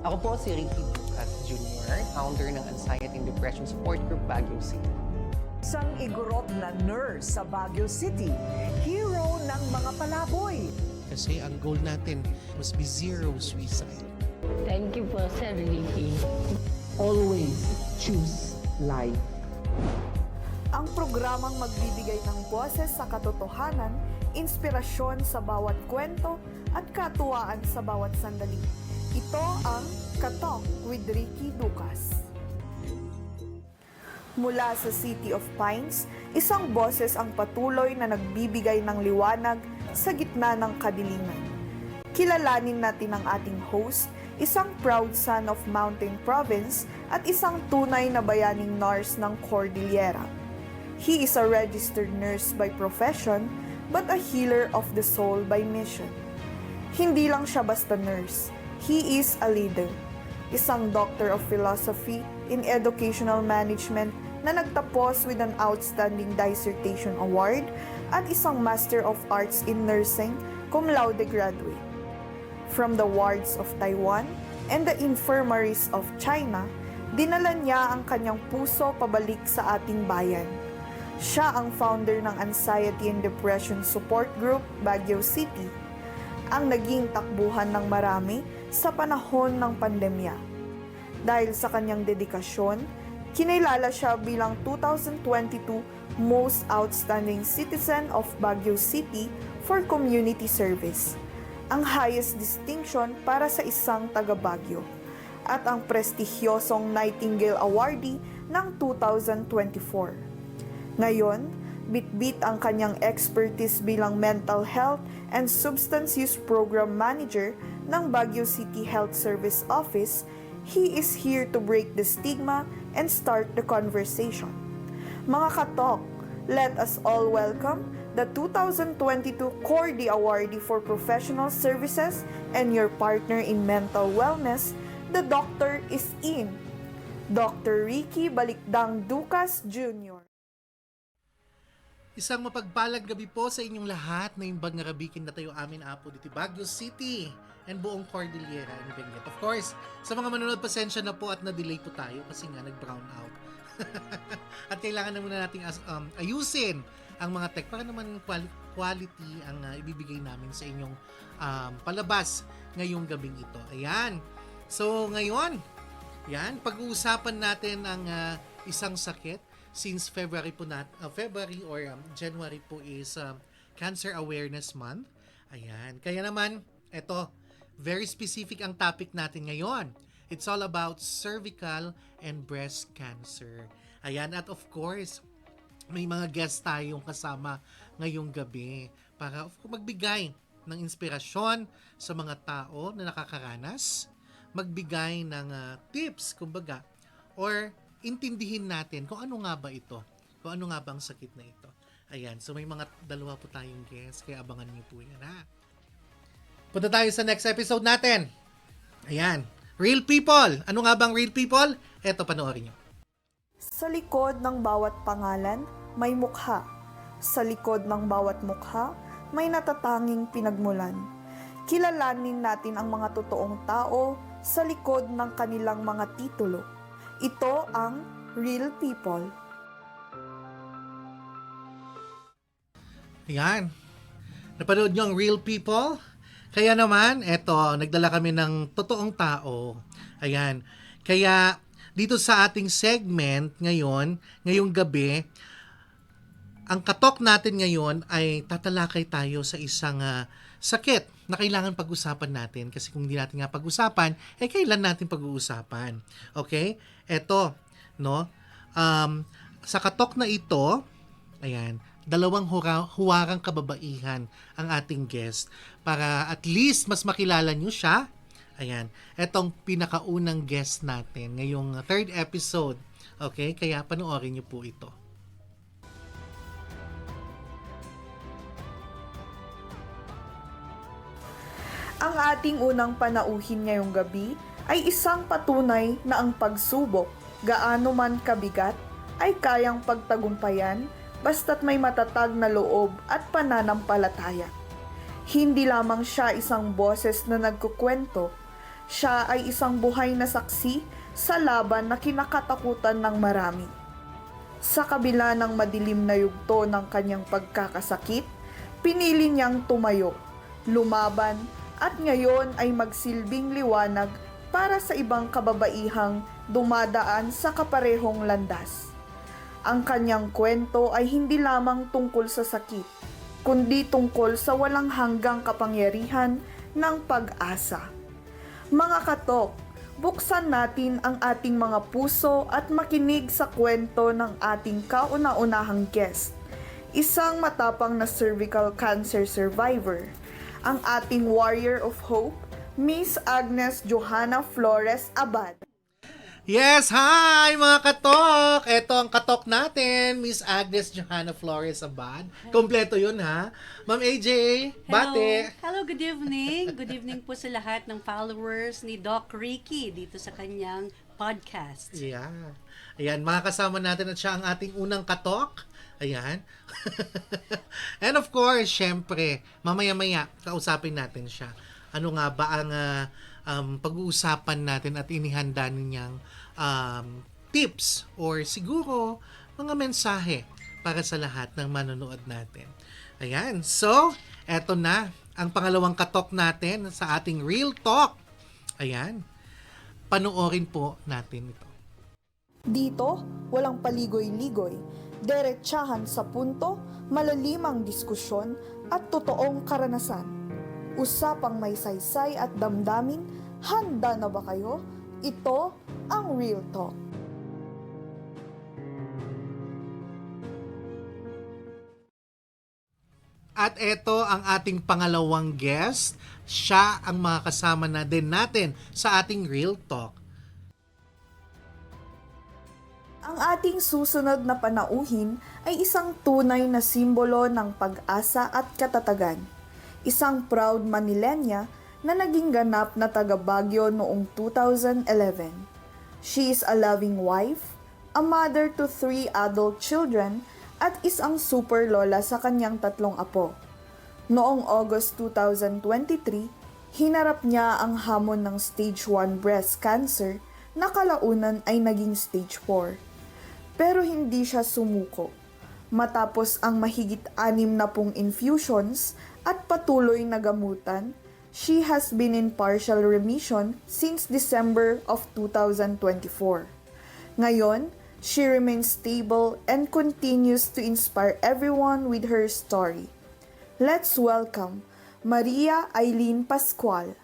Ako po si Ricky Ducat Jr., founder ng Anxiety and Depression Support Group Baguio City. Isang igorot na nurse sa Baguio City, hero ng mga palaboy. Kasi ang goal natin must be zero suicide. Thank you po, Sir Ricky. Always choose life. Ang programang magbibigay ng boses sa katotohanan, inspirasyon sa bawat kwento at katuwaan sa bawat sandali. Ito ang Katok with Ricky Ducas. Mula sa City of Pines, isang boses ang patuloy na nagbibigay ng liwanag sa gitna ng kadiliman. Kilalanin natin ang ating host, isang proud son of Mountain Province at isang tunay na bayaning nurse ng Cordillera. He is a registered nurse by profession, but a healer of the soul by mission. Hindi lang siya basta nurse, he is a leader. Isang Doctor of Philosophy in Educational Management na nagtapos with an Outstanding Dissertation Award at isang Master of Arts in Nursing cum laude graduate. From the wards of Taiwan and the infirmaries of China, dinala niya ang kanyang puso pabalik sa ating bayan. Siya ang founder ng Anxiety and Depression Support Group Baguio City, ang naging takbuhan ng marami sa panahon ng pandemya. Dahil sa kanyang dedikasyon, kinilala siya bilang 2022 Most Outstanding Citizen of Baguio City for Community Service, ang highest distinction para sa isang taga-Baguio, at ang prestigyosong Nightingale Awardee ng 2024. Ngayon, bitbit ang kanyang expertise bilang Mental Health and Substance Use Program Manager ng Baguio City Health Service Office. He is here to break the stigma and start the conversation. Mga katok, let us all welcome the 2022 Cordy Awardee for Professional Services and your partner in mental wellness. The doctor is in. Dr. Ricky Balikdang Ducas Jr. Isang mapagpalang gabi po sa inyong lahat na imbag nga rabikin na tayo amin apo dito Baguio City and buong Cordillera and Benguet. Of course, sa mga manonood, pasensya na po at na-delay po tayo kasi nga nag-brown out. At kailangan na muna nating ayusin ang mga tech para naman quality ang ibibigay namin sa inyong palabas ngayong gabing ito. Ayan. So ngayon, yan, pag-uusapan natin ang isang sakit. Since February or January po is Cancer Awareness Month. Ayan. Kaya naman, eto, very specific ang topic natin ngayon. It's all about cervical and breast cancer. Ayan. At of course, may mga guest tayong kasama ngayong gabi para magbigay ng inspirasyon sa mga tao na nakakaranas, magbigay ng tips, kumbaga, or intindihin natin kung ano nga ba ito. Kung ano nga ba ang sakit na ito. Ayan. So may mga dalawa po tayong guests. Kaya abangan niyo po yan, ha? Punta tayo sa next episode natin. Ayan. Real people. Ano nga bang real people? Eto, panoorin niyo. Sa likod ng bawat pangalan, may mukha. Sa likod ng bawat mukha, may natatanging pinagmulan. Kilalanin natin ang mga totoong tao sa likod ng kanilang mga titulo. Ito ang Real People. Ayan. Napanood nyo ang Real People? Kaya naman, eto, nagdala kami ng totoong tao. Ayan. Kaya, dito sa ating segment ngayong gabi, ang katok natin ngayon ay tatalakay tayo sa isang sakit na kailangan pag-usapan natin. Kasi kung hindi natin nga pag-usapan, kailan natin pag-uusapan? Okay? Eto, no? Sa katok na ito, ayan, dalawang huwarang kababaihan ang ating guest para at least mas makilala nyo siya. Ayan, etong pinakaunang guest natin ngayong third episode. Okay? Kaya panoorin nyo po ito. Ang ating unang panauhin ngayong gabi ay isang patunay na ang pagsubok, gaano man kabigat, ay kayang pagtagumpayan basta't may matatag na loob at pananampalataya. Hindi lamang siya isang boses na nagkukwento, Siya ay isang buhay na saksi sa laban na kinakatakutan ng marami. Sa kabila ng madilim na yugto ng kanyang pagkakasakit, pinili niyang tumayo, lumaban, at ngayon ay magsilbing liwanag para sa ibang kababaihang dumadaan sa kaparehong landas. Ang kanyang kwento ay hindi lamang tungkol sa sakit, kundi tungkol sa walang hanggang kapangyarihan ng pag-asa. Mga katok, buksan natin ang ating mga puso at makinig sa kwento ng ating kauna-unahang guest, isang matapang na cervical cancer survivor, ang ating warrior of hope, Miss Agnes Johanna Flores Abad. Yes, hi mga katok! Ito ang katok natin, Miss Agnes Johanna Flores Abad. Kompleto yun ha. Ma'am AJ, bate! Hello, good evening. Good evening po sa lahat ng followers ni Doc Ricky dito sa kanyang podcast. Yeah. Ayan, makakasama natin at siya ang ating unang katok. Ayan. And of course, syempre, mamaya-maya, kausapin natin siya. Ano nga ba ang pag-uusapan natin at inihanda niyang tips or siguro mga mensahe para sa lahat ng manonood natin. Ayan. So, eto na ang pangalawang katok natin sa ating Real Talk. Ayan. Panoorin po natin ito. Dito, walang paligoy-ligoy, diretsahan sa punto, malalimang diskusyon at totoong karanasan. Usapang may saysay at damdamin, handa na ba kayo? Ito ang Real Talk. At ito ang ating pangalawang guest. Siya ang makakasama na din natin sa ating Real Talk. Ang ating susunod na panauhin ay isang tunay na simbolo ng pag-asa at katatagan. Isang proud Manilenya na naging ganap na taga Baguio noong 2011. She is a loving wife, a mother to 3 adult children, at isang super lola sa kanyang 3 apo. Noong August 2023, hinarap niya ang hamon ng stage 1 breast cancer na kalaunan ay naging stage 4. Pero hindi siya sumuko. Matapos ang mahigit 60 infusions at patuloy na gamutan, she has been in partial remission since December of 2024. Ngayon, she remains stable and continues to inspire everyone with her story. Let's welcome Maria Eileen Pascual.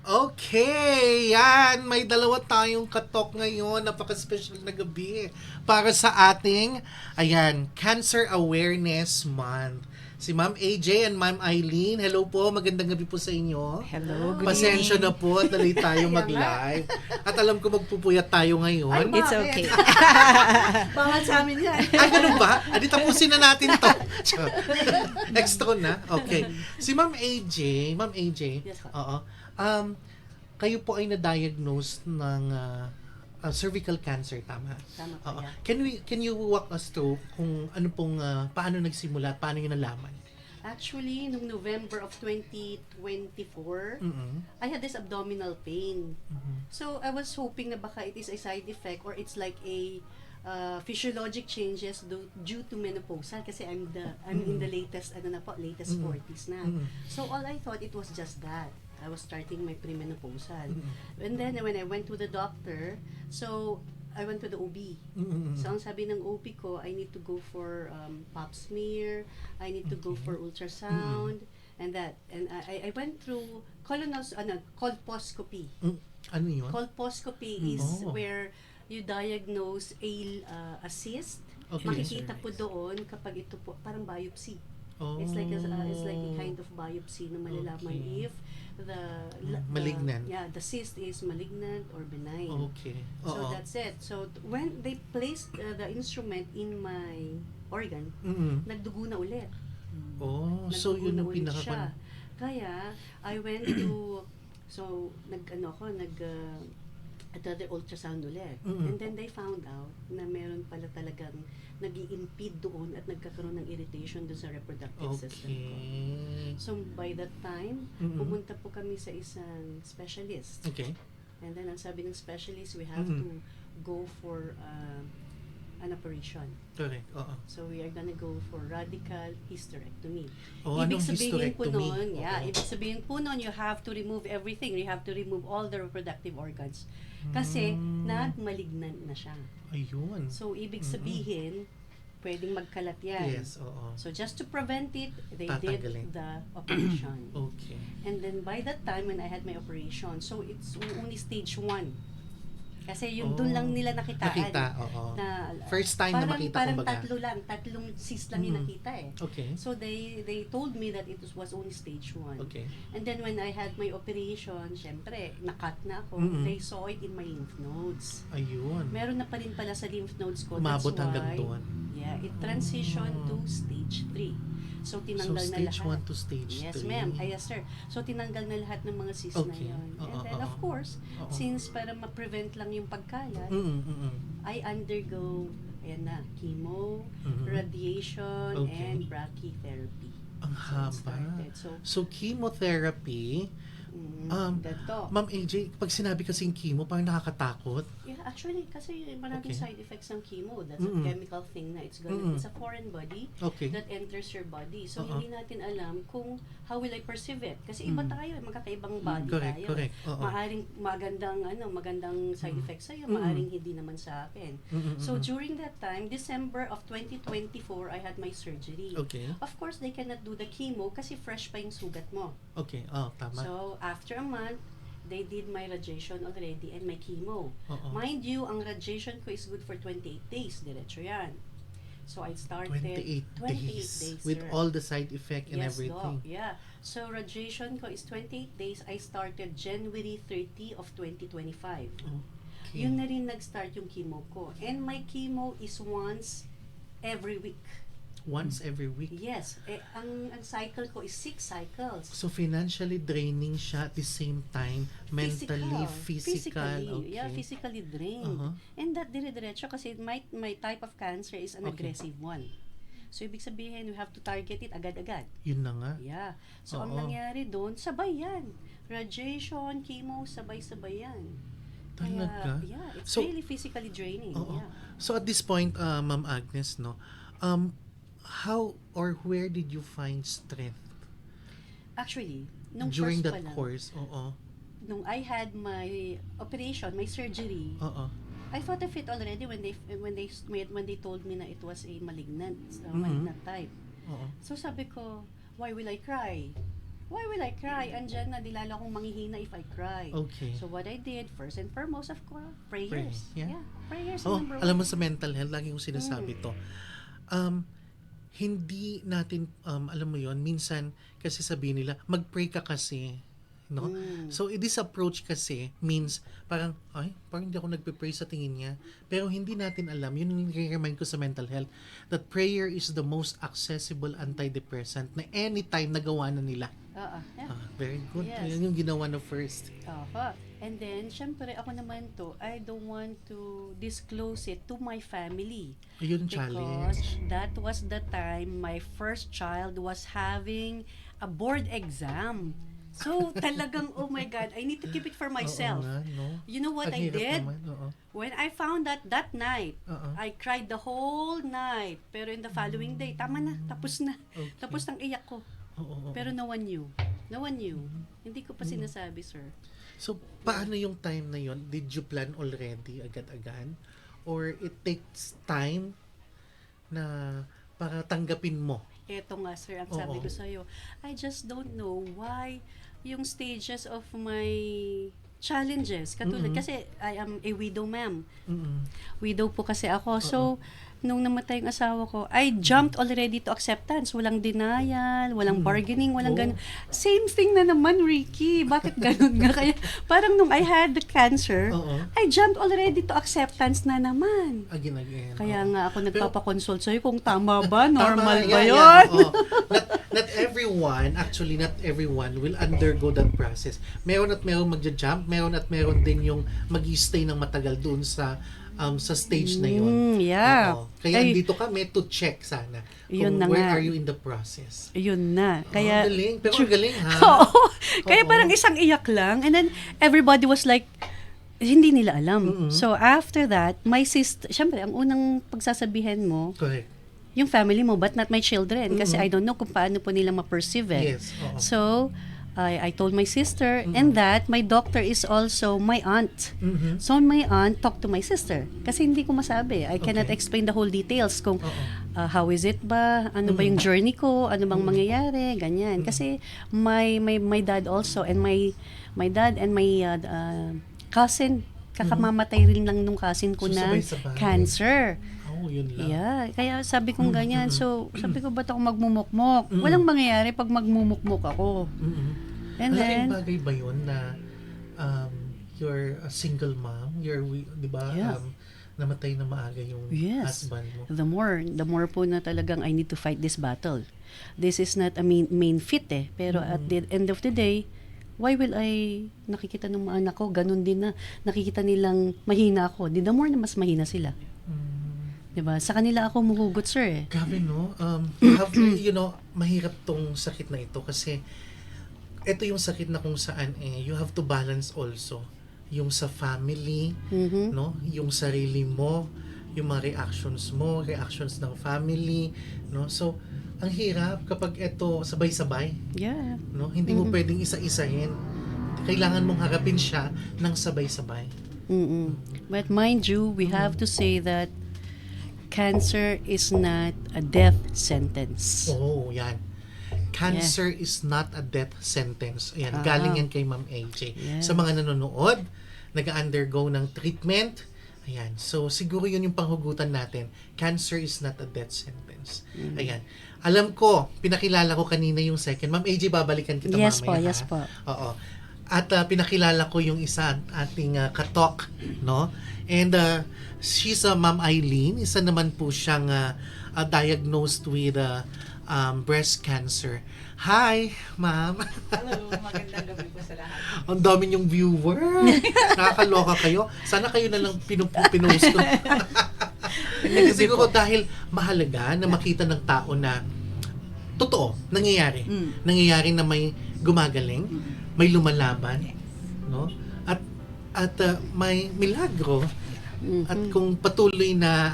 Okay, yan. May dalawa tayong katok ngayon. Napaka-special na gabi para sa ating, ayan, Cancer Awareness Month. Si Ma'am AJ and Ma'am Eileen. Hello po, magandang gabi po sa inyo. Hello, good Pasensya evening. na po at dali tayo mag-live. At alam ko magpupuyat tayo ngayon. It's okay. Bawal sa amin yan. Ganun ba? Adi tapusin na natin to. Extra na? Okay. Si Ma'am AJ, Yes, po. oo. Kayo po ay na-diagnose ng cervical cancer, tama? Tama po, Oo. yeah. Can you walk us through kung ano pong paano nagsimula, paano niyo nalaman? Actually, noong November of 2024, Mm-mm. I had this abdominal pain. Mhm. So, I was hoping na baka it is a side effect or it's like a physiologic changes due to menopausal kasi I'm in the latest latest 40s na. Mm. So all I thought it was just that. I was starting my premenopausal. And then when I went to the doctor, so I went to the OB. Mm-mm. So ang sabi ng OB ko, I need to go for pap smear, I need to go for ultrasound, and that. And I went through colposcopy. Ano yun? Colposcopy is Oh. where you diagnose a cyst. Okay. Makikita po doon kapag ito po parang biopsy. Oh. It's like a kind of biopsy na malalaman Okay. if the Malignant. the cyst is malignant or benign. Okay. So Oo. that's it. So when they placed the instrument in my organ, Mm-mm. nagdugo na ulit. Oh, so Nagdugo yun na yung ulit pinaka siya. Kaya I went to another ultrasound ulit. Mm-mm. And then they found out na meron pala talagang nag-i-impede doon at nagkakaroon ng irritation doon sa reproductive system ko. Okay. So by that time, Mm-mm. pumunta po kami sa isang specialist. Okay. And then ang sabi ng specialist, we have Mm-mm. to go for an operation. Correct. Oo. So we are gonna go for radical hysterectomy. Oh, Ibig anong sabihin po hysterectomy? nun, Oo. ibig sabihin po nun, you have to remove everything. You have to remove all the reproductive organs. Kasi nagmalignant na siya. Ayun. So ibig sabihin, pwedeng magkalat yan. Yes, oo. So just to prevent it, they Tatanggalin. did the operation. Okay. And then by that time when I had my operation, so it's only stage 1. Kasi yung doon lang nila nakitaan. Nakita, oo. Na, First time na parang, makita, parang kumbaga. tatlong cyst lang yung nakita eh. Okay. So they told me that it was only stage 1. Okay. And then when I had my operation, syempre, nakat na ako. Mm-mm. They saw it in my lymph nodes. Ayun. Meron na pa rin pala sa lymph nodes ko. Umabot That's hanggang why, doon. yeah, it transitioned to stage 3. So So tinanggal na stage lahat. 1 to stage 3. Yes, ma'am. Ay, yes, sir. So, tinanggal na lahat ng mga cysts Okay. na yun. Oo, And then, of oo. course, Oo. since para ma-prevent lang yung pagkalat, I undergo, ayan na, chemo, Mhm. radiation, Okay. and brachytherapy. Ang So, it haba. started. So, So, chemotherapy, ganito. Ma'am AJ, pag sinabi kasing chemo, parang nakakatakot. Yeah, actually, kasi maraming Okay. side effects ng chemo. That's Mm-mm. a chemical thing na it's a foreign body Okay. that enters your body. So, Oo. hindi natin alam kung how will I perceive it. Kasi iba tayo, magkakaibang body Correct, tayo. correct. Oo. Maaring magandang side effects sa'yo, Mm. maaring hindi naman sa akin. Mm-mm. So, during that time, December of 2024, I had my surgery. Okay. Of course, they cannot do the chemo kasi fresh pa yung sugat mo. Okay. Oh, tama. So, after a month, they did my radiation already and my chemo. Oo. Mind you, ang radiation ko is good for 28 days. Diretso yan. So, I started 28 days. With sir. all the side effect and Yes, everything. Doc. Yeah. So, radiation ko is 28 days. I started January 30 of 2025. Okay. Yun na rin nag-start yung chemo ko. And my chemo is once every week. Once every week. Yes. Ang cycle ko is 6 cycles. So financially draining siya at the same time, mentally, physical. Okay. Yeah, physically drained. Uh-huh. And that dire-diretso kasi my type of cancer is an Okay. aggressive one. So, ibig sabihin, you have to target it agad-agad. Yun na nga. Yeah. So, ang Oo. nangyari doon, sabay yan. Radiation, chemo, sabay-sabay yan. Talaga? Kaya, yeah, it's So, really physically draining. Oo. Yeah. So at this point, Ma'am Agnes, no, how or where did you find strength Actually, nung during first that pa lang, course? Oo. nung I had my operation, my surgery, Oo. I thought of it already when they told me na it was a malignant Mhm. malignant type. Oo. So sabi ko, why will I cry? Why will I cry? Andyan na, dilala kong manghihina if I cry. Okay. So what I did, first and foremost, of course, prayers. Pray, yeah. Prayers Oh, number alam mo one. sa mental health, lagi kong sinasabi to. Hindi natin, alam mo yon minsan kasi sabihin nila, mag-pray ka kasi, no? So, this approach kasi means, parang hindi ako nagpe-pray sa tingin niya. Pero hindi natin alam, yun yung nire-remind ko sa mental health, that prayer is the most accessible antidepressant na anytime nagawa na nila. Yeah. Very good. Yes. Yan yung ginawa na first. And then, syempre, ako naman to, I don't want to disclose it to my family. Ayun, Because challenge. that was the time my first child was having a board exam. So, talagang, oh my God, I need to keep it for myself. Oo nga, no? You know what Ang I hirap did? naman, oo. When I found that night, Oo. I cried the whole night. Pero in the following day, tama na, tapos na. Okay. Tapos ang iyak ko. Oo. Pero no one knew. No one knew. Hindi ko pa sinasabi, sir. So, paano yung time na yon? Did you plan already agad-agad? Or it takes time na para tanggapin mo? Eto nga, sir, ang sabi Oo. ko sa'yo. I just don't know why yung stages of my challenges. Katulad, Mm-mm. kasi I am a widow, ma'am. Mm-mm. Widow po kasi ako. So, nung namatay yung asawa ko, I jumped already to acceptance. Walang denial, walang bargaining, walang ganun. Same thing na naman, Ricky. Bakit ganun nga? Kaya parang nung I had the cancer, Oo. I jumped already to acceptance na naman. Again. Kaya Oo. nga ako nagpapakonsult sa'yo kung tama ba, normal Tama, ba yeah, yun? yeah, oo. Not everyone will undergo that process. Meron at meron magja-jump, meron at meron din yung mag-stay ng matagal doon sa stage na yun. Yeah. Oo. Kaya Ay, andito kami to check sana Yun kung na where nga. are you in the process. Yun na. Kaya, Galing. Pero ang galing ha. Oo. Kaya Oo. parang isang iyak lang. And then, everybody was like, hindi nila alam. Mm-mm. So, after that, my sister, syempre, ang unang pagsasabihan mo, Correct. yung family mo, but not my children. Kasi Mm-mm. I don't know kung paano po nila ma-perceive eh. Yes. Oo. So, I told my sister, and that my doctor is also my aunt. Mhm. So, my aunt talked to my sister. Kasi hindi ko masabi. I cannot Okay. explain the whole details kung Oo. how is it ba? Ano ba yung journey ko? Ano bang mangyayari? Ganyan. Kasi my dad also and my dad and my cousin, kakamamatay rin lang nung cousin ko So, na sabay-sabay. cancer. Oh, yun lang. Yeah, kaya sabi kong ganyan. So, sabi ko, ba't ako magmumukmok? Walang mangyayari pag magmumukmok ako. Mhm. And Malaking then, bagay ba yun na you're a single mom? Di ba? Yeah. Namatay na maaga yung Yes. husband mo. the more po na talagang I need to fight this battle. This is not a main fit eh. Pero at the end of the day, why will I nakikita ng mga anak ko, ganun din na nakikita nilang mahina ako. The more na mas mahina sila. Diba? Sa kanila ako muhugot, sir eh. Grabe, no? Mahirap tong sakit na ito kasi ito yung sakit na kung saan you have to balance also yung sa family, Mhm. no? Yung sarili mo, yung mga reactions mo, reactions ng family, no? So, ang hirap kapag ito sabay-sabay, Yeah. no? Hindi mo pwedeng isa-isahin. Kailangan mong harapin siya ng sabay-sabay. Mm-mm. But mind you, we have to say that cancer is not a death sentence. Oh, yan. Cancer is not a death sentence. Ayan, galing yan kay Ma'am AJ. Yeah. Sa mga nanonood, nag-undergo ng treatment, ayan. So, siguro yun yung panghugutan natin. Cancer is not a death sentence. Ayan. Alam ko, pinakilala ko kanina yung second. Ma'am AJ, babalikan kita Yes mamaya. po, ha? yes po. Oo. At pinakilala ko yung isa, ating katok, no? And she's Ma'am Eileen. Isa naman po siyang diagnosed with breast cancer. Hi, ma'am. Hello, magandang gabi po sa lahat. Ang dami niyong viewer. Nakakaloka kayo. Sana kayo na lang pinost ko. Siguro dahil mahalaga na makita ng tao na totoo, nangyayari. Nangyayari na may gumagaling, may lumalaban, no? At may milagro. At kung patuloy na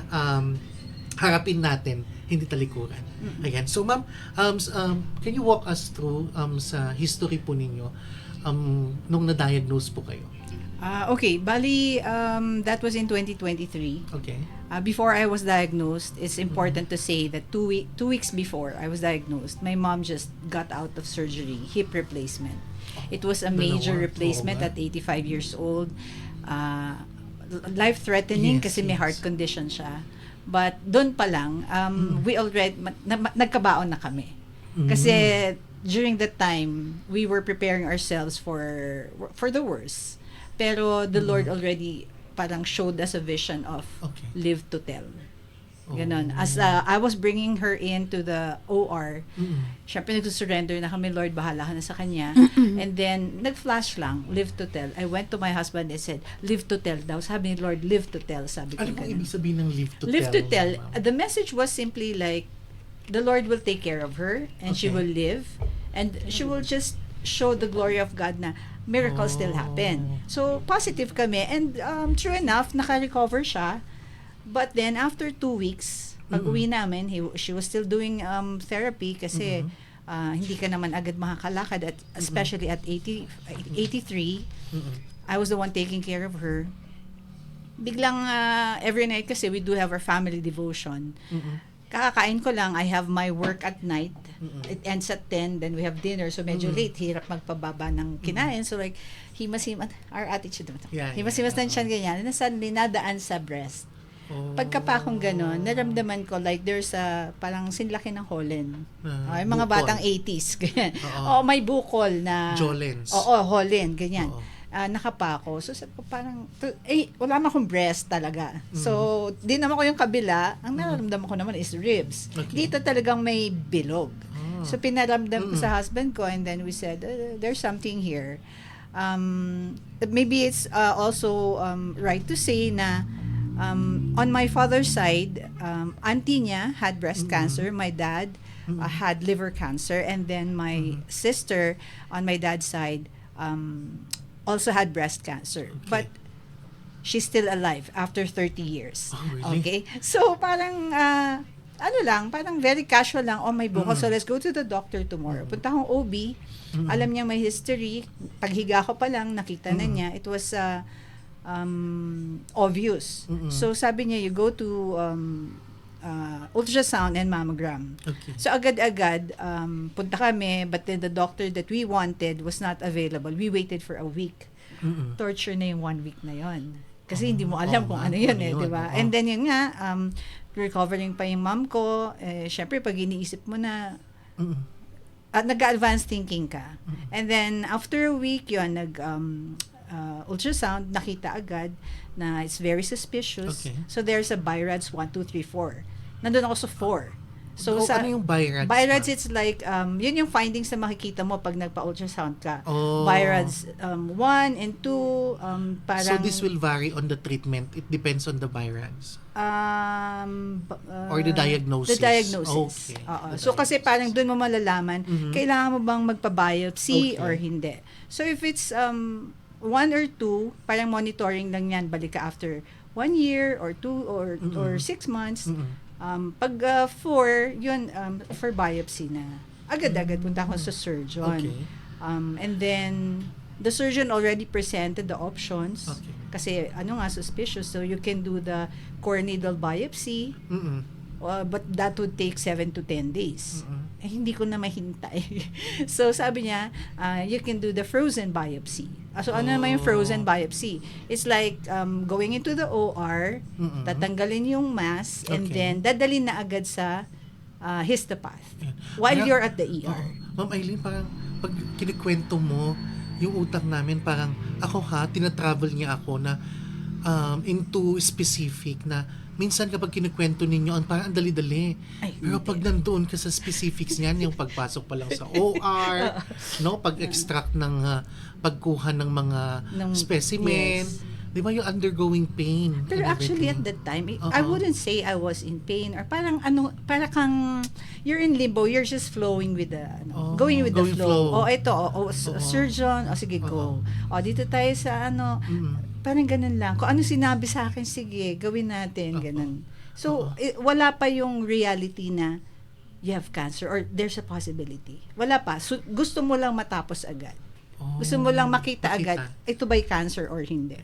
harapin natin, hindi talikuran. Ayan. So, ma'am, can you walk us through sa history po ninyo nung na-diagnose po kayo? Okay, bali, that was in 2023. Okay. Before I was diagnosed, it's important to say that 2 weeks before I was diagnosed, my mom just got out of surgery, hip replacement. It was a major Dalawa. replacement Oo at 85 years old. Life-threatening Yes, kasi may yes. heart condition siya. But doon pa lang, we already, nagkabaon na kami. Kasi during that time, we were preparing ourselves for the worst. Pero the Lord already parang showed us a vision of Okay. live to tell. Ganon. As I was bringing her into the OR, syempre nag-surrender na kami, Lord, bahala ka na sa Kanya. And then, nag-flash lang, live to tell. I went to my husband and said, live to tell daw. Sabi ni Lord, live to tell. Sabi ko Ano bang ganun. ibig sabihin ng live to Live tell? to tell. ma'am? The message was simply like, the Lord will take care of her and she Okay. will live and she will just show the glory of God na miracles still happen. So, positive kami. And true enough, naka-recover siya. But then, after 2 weeks, pag-uwi namin, she was still doing therapy kasi hindi ka naman agad makakalakad at especially at 83. I was the one taking care of her. Biglang every night kasi we do have our family devotion. Kakakain ko lang, I have my work at night. It ends at 10, then we have dinner. So medyo late, hirap magpababa ng kinain. So like, himas-himas, our attitude naman. Yeah, Himas-himas na siya ganyan. And then suddenly, nadaan sa breast. Oh. Pagka pa akong gano'n, naramdaman ko like there's a, parang sinlaki ng Holland. Yung mga bukol. batang 80s. Ganyan. Oo. May bukol na... Jolens. Oo, Holland, ganyan. Oo. Nakapako. So, sabi ko parang, wala naman akong breast talaga. So, di naman ko yung kabila. Ang nararamdaman ko naman is ribs. Okay. Dito talagang may bilog. So, pinaramdam ko sa husband ko and then we said, there's something here. Maybe it's also right to say na on my father's side, auntie niya had breast cancer. My dad had liver cancer. And then my sister on my dad's side also had breast cancer. Okay. But she's still alive after 30 years. Oh, really? Okay? So, parang, parang very casual lang, may bukol. So, let's go to the doctor tomorrow. Punta akong OB. Alam niya may history. Paghiga ko pa lang, nakita na niya. It was obvious. So, sabi niya, you go to ultrasound and mammogram. Okay. So, agad-agad, punta kami, but then the doctor that we wanted was not available. We waited for a week. Torture na yung 1 week na yon. Kasi hindi mo alam kung ano yun di ba? And then yun nga, recovering pa yung mom ko, syempre pag iniisip mo na, nag-advance thinking ka. And then, after a week yun, ultrasound, nakita agad na it's very suspicious. Okay. So, there's a BI-RADS 1, 2, 3, 4. Nandun ako sa 4. So, ano yung BI-RADS? BI-RADS, it's like, yun yung findings na makikita mo pag nagpa-ultrasound ka. Oh. BI-RADS 1 and 2, parang... So this will vary on the treatment. It depends on the BI-RADS. Or the diagnosis. The diagnosis. Okay. Oo. The So, kasi diagnosis. parang doon mo malalaman, kailangan mo bang magpa-biopsy Okay. or hindi. So, if it's 1 or 2, parang monitoring lang yan, balik ka after 1 year or 2 or 6 months. Pag 4, yun, for biopsy na. Agad-agad punta ako sa surgeon. Okay. And then, the surgeon already presented the options. Okay. Kasi, suspicious. So, you can do the core needle biopsy. But that would take 7 to 10 days. Hindi ko na mahintay. So, sabi niya, you can do the frozen biopsy. So, ano naman yung frozen biopsy? It's like going into the OR, tatanggalin yung mass, and Okay. then dadalhin na agad sa histopath while Parang- you're at the ER. Ma'am Eileen, parang pag kinikwento mo yung utak namin, parang ako tinatravel niya ako na into specific na minsan kapag kinikwento ninyo, parang ang dali-dali. Ay, Pero hindi. pag nandoon ka sa specifics niyan, yung pagpasok pa lang sa OR, no, pag-extract ng pagkuha ng mga Ng- specimen, yes. di ba yung undergoing pain? Pero and actually at everything? that time, Oo. I wouldn't say I was in pain or parang para kang you're in limbo, you're just flowing with the going with the going flow. flow. Ito, surgeon, sige go. Dito tayo sa parang ganun lang. Kung ano sinabi sa akin, sige, gawin natin, ganun. So, wala pa yung reality na you have cancer or there's a possibility. Wala pa. So, gusto mo lang matapos agad. Gusto mo lang makita agad, ito ba'y cancer or hindi.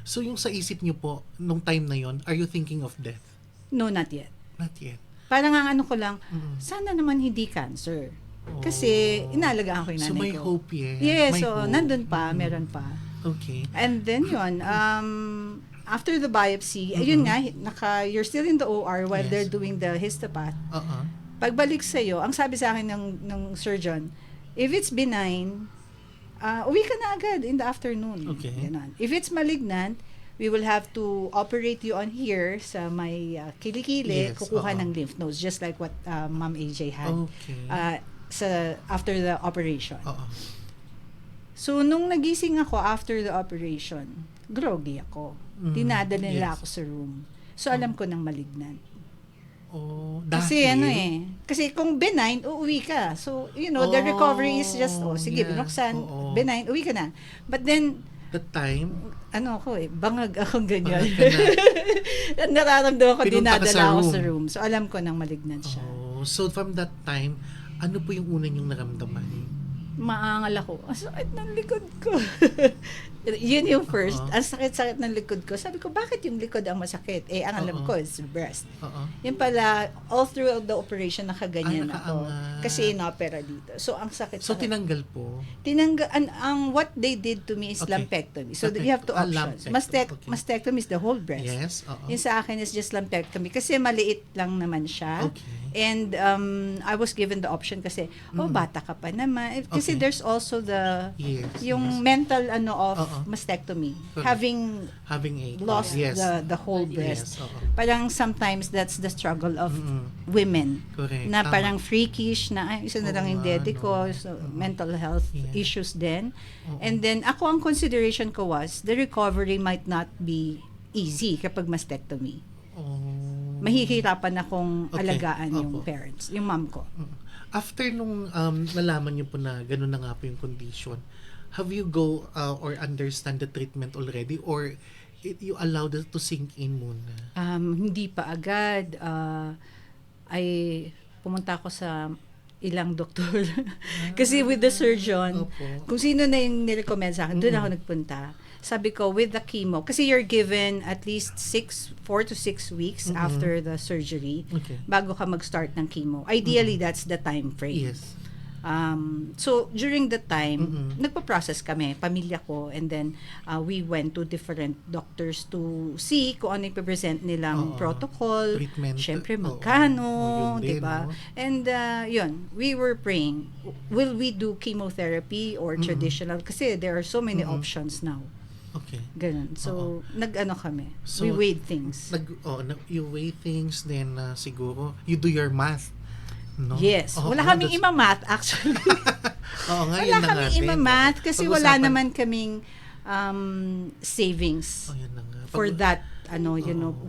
So yung sa isip niyo po, nung time na yon, are you thinking of death? No, not yet. Not yet. Parang ang ko lang, sana naman hindi cancer. Kasi inalagaan ko yung So nanay may ko. hope yan. Yes, May so hope. nandun pa, meron pa. Okay. And then yun, after the biopsy, ayun nga, you're still in the OR while Yes. they're doing the histopath. Pagbalik sa'yo, ang sabi sa akin ng surgeon, if it's benign, uwi ka na agad in the afternoon. Okay. Ganun. If it's malignant, we will have to operate you on here sa may kilikili, Yes, kukuha oo. ng lymph nodes, just like what Ma'am AJ had Okay. after the operation. Oo. So, nung nagising ako after the operation, groggy ako. Dinadala nila yes. ako sa room. So, alam ko ng malignant. Dahil? Kasi kasi kung benign, uuwi ka. So, the recovery is just, sige, yeah. binuksan, Oo. benign, uwi ka na. But then, That time, bangag akong ganyan. Bangag ka Nararamdaman ko, Pinunta ka dinadala sa ako room. sa room. So, alam ko ng malignant siya. so from that time, ano po yung una niyong naramdaman? Maangal ako. Ang sakit ng likod ko. Yun yung first. Oo. Ang sakit-sakit ng likod ko. Sabi ko, bakit yung likod ang masakit? Ang alam Oo. ko is breast. Oo. Yun pala, all throughout the operation, nakaganyan Ah, ako. nakaangat. Kasi inopera dito. So, ang sakit. So, tinanggal po. Ang what they did to me is Okay. lumpectomy. So, you have two options. Lumpectomy. Okay. Mastectomy is the whole breast. Yes. Oo. Yung sa akin is just lumpectomy kasi maliit lang naman siya. Okay. And I was given the option kasi, bata ka pa naman. Kasi Okay. there's also Yes. yung yes. mental of Oo. mastectomy. Correct. Having a lost yes. the whole breast. Yes. Oo. Parang sometimes that's the struggle of women. Correct. Na Tama. parang freakish na isa na lang Oo yung nga, daddy ko. no. So, mental health Yeah. issues din. Oo. And then ako ang consideration ko was the recovery might not be easy kapag mastectomy. Oh. Mahihirapan akong Okay. alagaan yung Opo. parents, yung mom ko. After nung nalaman niyo po na gano'n na nga po yung condition, have you go or understand the treatment already or you allowed it to sink in muna? Hindi pa agad. Ay pumunta ako sa ilang doktor. Kasi with the surgeon, Opo. kung sino na yung nirecommend sa akin, doon ako nagpunta. Sabi ko, with the chemo, kasi you're given at least 4 to 6 weeks after the surgery Okay. bago ka mag-start ng chemo. Ideally, that's the time frame. Yes. So, during the time, nagpa-process kami, pamilya ko, and then we went to different doctors to see kung ano yung present nilang Oo. protocol. Treatment. Syempre, Oo. magkano, Oo, yun di din, ba? no? And yun, we were praying, will we do chemotherapy or traditional? Kasi there are so many options now. Okay. Ganun. So, nag-ano kami. So, we weighed things. You weigh things, then siguro, you do your math. No? Yes. Oo, Wala kaming that's- ima-math, actually. Oo, Wala ngayon na nga kaming din. ima-math kasi wala Pag-usapan- naman kaming savings Oh, yun na nga. for that,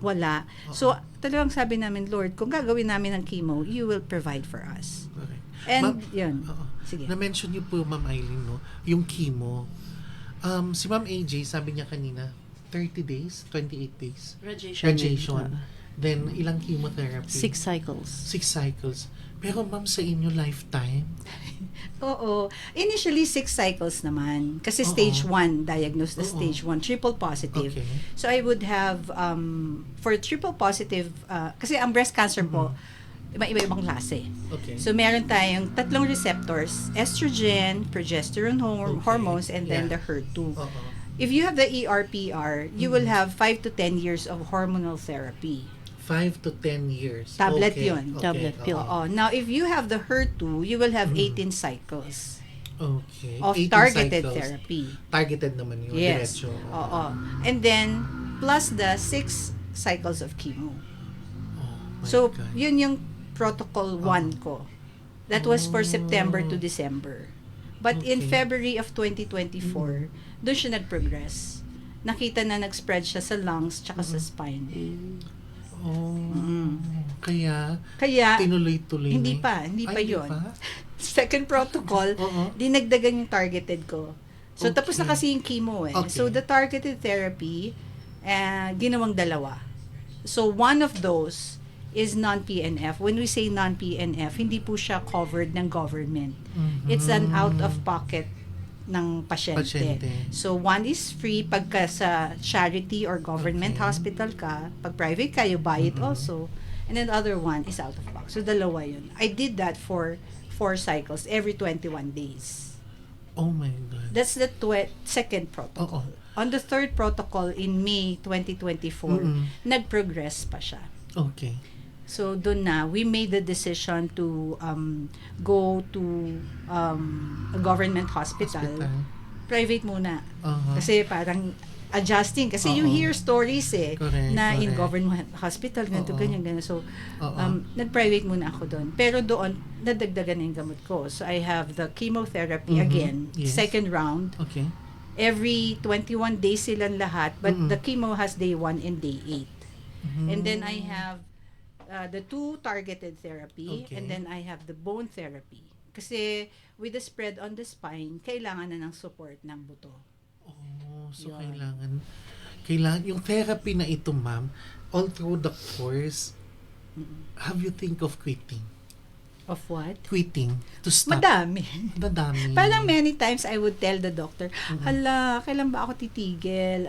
wala. So, talagang sabi namin, Lord, kung gagawin namin ng chemo, you will provide for us. Correct. And, Ma'am, yun. oo. Sige. Na-mention niyo po, Ma'am Eileen, no? Yung chemo. Si Ma'am AJ, sabi niya kanina, 30 days, 28 days. Radiation. Then, ilang chemotherapy? 6 cycles. 6 cycles. Pero ma'am, sa inyo lifetime? Oo. Initially, 6 cycles naman. Kasi Oo. stage 1, diagnosed as Oo. stage 1, triple positive. Okay. So, I would have, for triple positive, kasi ang breast cancer po, iba-ibang klase. Okay. So, meron tayong 3 receptors, estrogen, progesterone Okay. hormones, and then Yeah. the HER2. Oo. If you have the ERPR, you will have 5 to 10 years of hormonal therapy. 5 to 10 years. Tablet Okay. yun. Okay. Tablet pill. Oo. Now, if you have the HER2, you will have 18 cycles Okay. of 18 targeted cycles. therapy. Targeted naman yun. Yes. Diretso. Oo. And then, plus the 6 cycles of chemo. Oh my So, God. yun yung protocol 1 ko. That was for September to December. But in Okay. February of 2024, doon siya nag-progress. Nakita na nag-spread siya sa lungs tsaka sa spine. Oh. Kaya, Kaya, tinuloy-tuloy hindi na- pa, hindi pa Ay, yun. Second protocol, Oo. dinagdagan yung targeted ko. So, Okay. tapos na kasi yung chemo eh. Okay. So, the targeted therapy, ginawang dalawa. So, one of those is non-PNF. When we say non-PNF, hindi po siya covered ng government. It's an out-of-pocket ng pasyente. Pasyente. So, one is free pagka sa charity or government Okay. hospital ka. Pag private ka, you buy it also. And then the other one is out-of-pocket. So, dalawa yun. I did that for 4 cycles every 21 days. Oh my God. That's the second protocol. Oo. On the third protocol in May 2024, nag-progress pa siya. Okay. So, doon na, we made the decision to go to a government hospital. Private muna. Uh-huh. Kasi parang adjusting. Kasi you Oo. hear stories Correct, na in correct. government hospital, ganito, Oo. ganyan. So, Oo. nag-private muna ako doon. Pero doon, nadagdagan na yung gamot ko. So, I have the chemotherapy again, Yes. second round. Okay. Every 21 days silang lahat, but the chemo has day 1 and day 8. And then I have the 2 targeted therapy, Okay. and then I have the bone therapy. Kasi with the spread on the spine, kailangan na ng support ng buto. Oh, so Yun. kailangan yung therapy na ito, ma'am, all through the course, have you think of quitting? Of what? Quitting. To stop. Madami. Madami. Parang many times I would tell the doctor, hala, kailan ba ako titigil?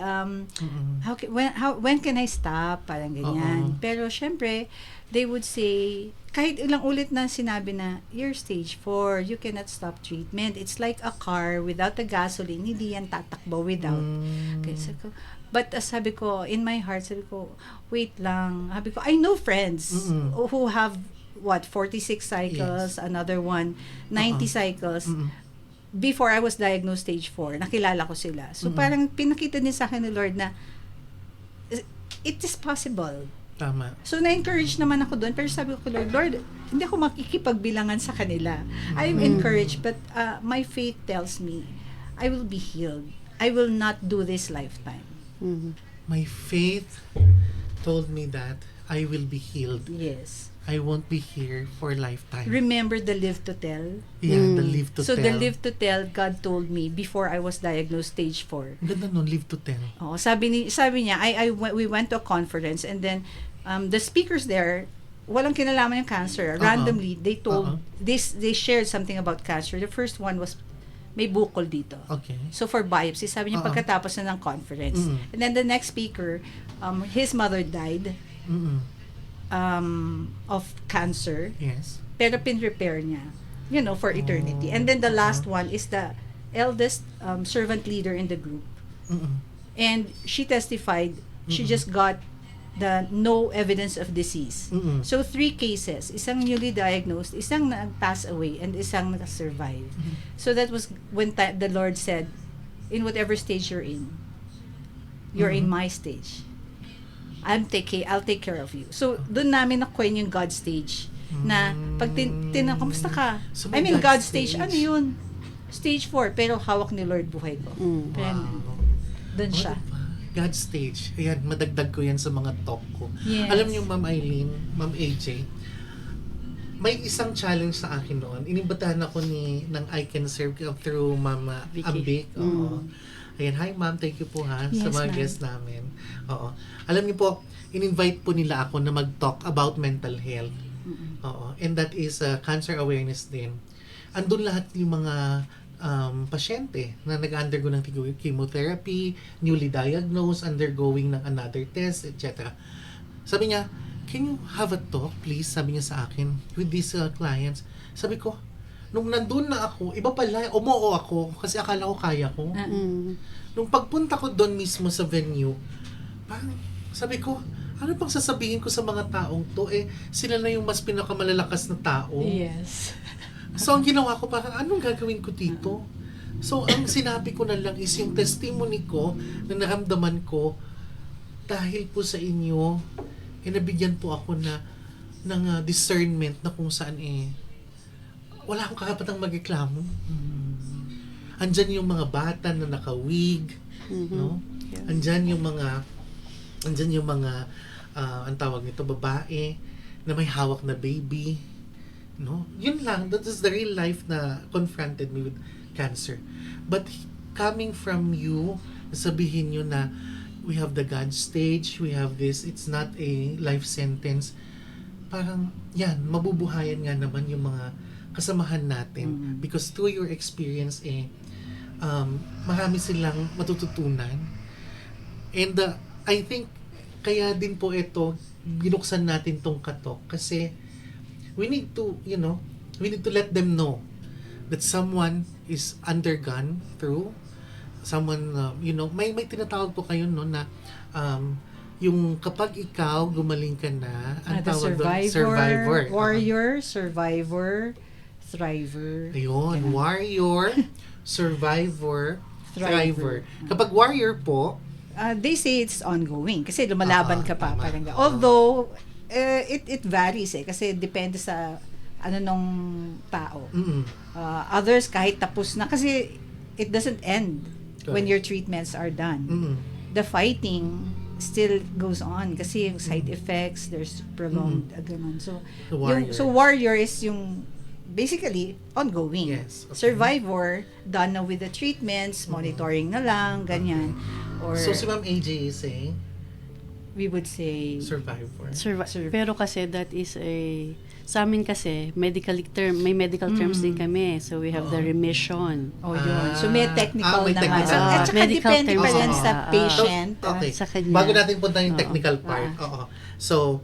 When can I stop? Parang ganyan. Oo. Pero syempre, they would say, kahit ilang ulit na sinabi na, you're stage 4, you cannot stop treatment. It's like a car without the gasoline, hindi yan tatakbo without. Okay, but sabi ko, in my heart, sabi ko, wait lang. Sabi ko, I know friends who have 46 cycles, another one 90 cycles. Before I was diagnosed stage 4, nakilala ko sila. So parang pinakita din sa akin ni Lord na it is possible. Tama. So na-encourage naman ako doon, pero sabi ko, Lord, hindi ako makikipagbilangan sa kanila. I'm encouraged, but my faith tells me I will be healed. I will not do this lifetime. My faith told me that I will be healed. Yes. I won't be here for a lifetime. Remember the live to tell? Yeah, the live to So tell. the live to tell, God told me before I was diagnosed stage 4. Ang ganda nun, live to tell. Oh, sabi niya, we went to a conference, and then the speakers there, walang kinalaman yung cancer. Randomly, they told they shared something about cancer. The first one was may bukol dito. Okay. So for biopsy, sabi niya pagkatapos na ng conference. And then the next speaker, his mother died of cancer, Yes. pero pin-repair niya, for eternity. And then the last one is the eldest servant leader in the group. And she testified, she just got the no evidence of disease. So 3 cases, isang newly diagnosed, isang nag-pass away, and isang nag-survive. So that was when the Lord said, in whatever stage you're in my stage. I'll take care of you. So doon namin nakuha yung God stage na pag tinanong, kamusta ka? So, I may mean, God God stage, stage. ano yun? Stage 4, pero hawak ni Lord buhay ko. Pero doon siya. God stage. Ayan, madagdag ko yan sa mga talk ko. Yes. Alam niyo, Ma'am Eileen, Ma'am AJ, may isang challenge sa akin noon. Inimbatahan ako ng I Can Serve through Ma'am Vicky. Ambik. Oo. Ayan, hi ma'am, thank you po sa Yes, mga ma'am. guests namin. Oo. Alam niyo po, in-invite po nila ako na mag-talk about mental health. Oo. And that is cancer awareness din. Andun lahat yung mga pasyente na nag-undergo ng chemotherapy, newly diagnosed, undergoing ng another test, etc. Sabi niya, can you have a talk, please? Sabi niya sa akin, with these clients. Sabi ko, nung nandun na ako, iba pala, umuo ako kasi akala ko kaya ko. Nung pagpunta ko doon mismo sa venue, parang sabi ko, ano pang sasabihin ko sa mga taong to? Sila na yung mas pinakamalalakas na tao. Yes. So, ang ginawa ko, parang anong gagawin ko dito? So, ang sinabi ko na lang is yung testimony ko na naramdaman ko dahil po sa inyo, nabigyan po ako ng discernment na kung saan wala akong karapatang magreklamo. Andyan yung mga bata na nakawig, no? Andyan yung mga ang tawag nito, babae na may hawak na baby, no? Yun lang, that is the real life na confronted me with cancer. But coming from you, sabihin nyo na we have the God stage, we have this, it's not a life sentence. Parang, yan, mabubuhayan nga naman yung mga kasamahan natin. Because through your experience, marami silang matututunan. And I think, kaya din po ito, binuksan natin tong katok. Kasi, we need to let them know that someone is undergone through, someone, may tinatawag po kayo, no, na, yung kapag ikaw gumaling ka na, ang The tawag doon, survivor. Warrior, survivor, thriver. Ayun, warrior, survivor, thriver. Thriver. Kapag warrior po, They say it's ongoing kasi lumalaban ka pa. Tama. Parang, although, it varies kasi depende sa nung tao. Others kahit tapos na kasi it doesn't end when your treatments are done. The fighting still goes on kasi yung side effects, there's prolonged ganun. So The warrior. warrior is yung basically ongoing. Yes, okay. Survivor, done na with the treatments, monitoring na lang, ganyan. Or so si Ma'am AJ is saying, we would say Survivor. Pero kasi that is sa amin kasi may medical terms din kami. So we have the remission. yun. So may technical may naman. technical. At saka Medical depende pa terms. yan sa patient. Okay. Sa kanya. Bago natin punta yung Oo. technical part. Oo. So,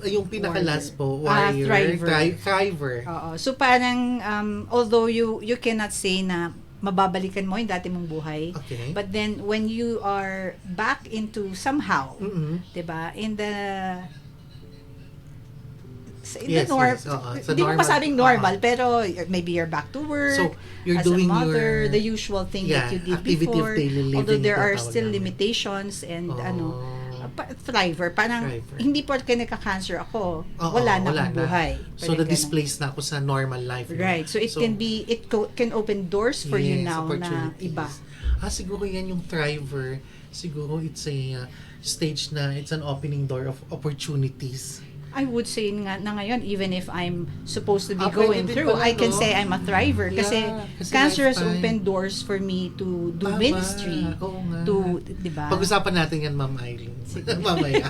yung pinaka-last po, Warrior. Warrior, Thriver. Thriver. Oo. So parang although you cannot say na mababalikan mo yung dati mong buhay, Okay. but then when you are back into somehow, Mm-mm. 'di ba? In the Yes, norm, yes. Oo, sa hindi mo normal. masabing normal, pero maybe you're back to work. So, you're as doing a mother, your the usual thing that you did activity of before. daily living, Although there are tinatawag still namin. limitations and Oh. thriver. Parang Thriver. hindi porke nagka-cancer ako, Oo, wala na akong buhay. So, Parang na-displace na ako sa normal life. no? Right. So it can open doors for you Yes, now na opportunities. iba. Siguro yan yung Thriver. Siguro it's a stage na it's an opening door of opportunities. I would say nga na ngayon, even if I'm supposed to be Pwede going din through, pala, I can no? say I'm a thriver kasi Yeah, kasi cancer has lifetime. opened doors for me to do Tama. ministry. Oo nga. To, di ba? Pag-usapan natin yan, Ma'am Eileen. Mamaya.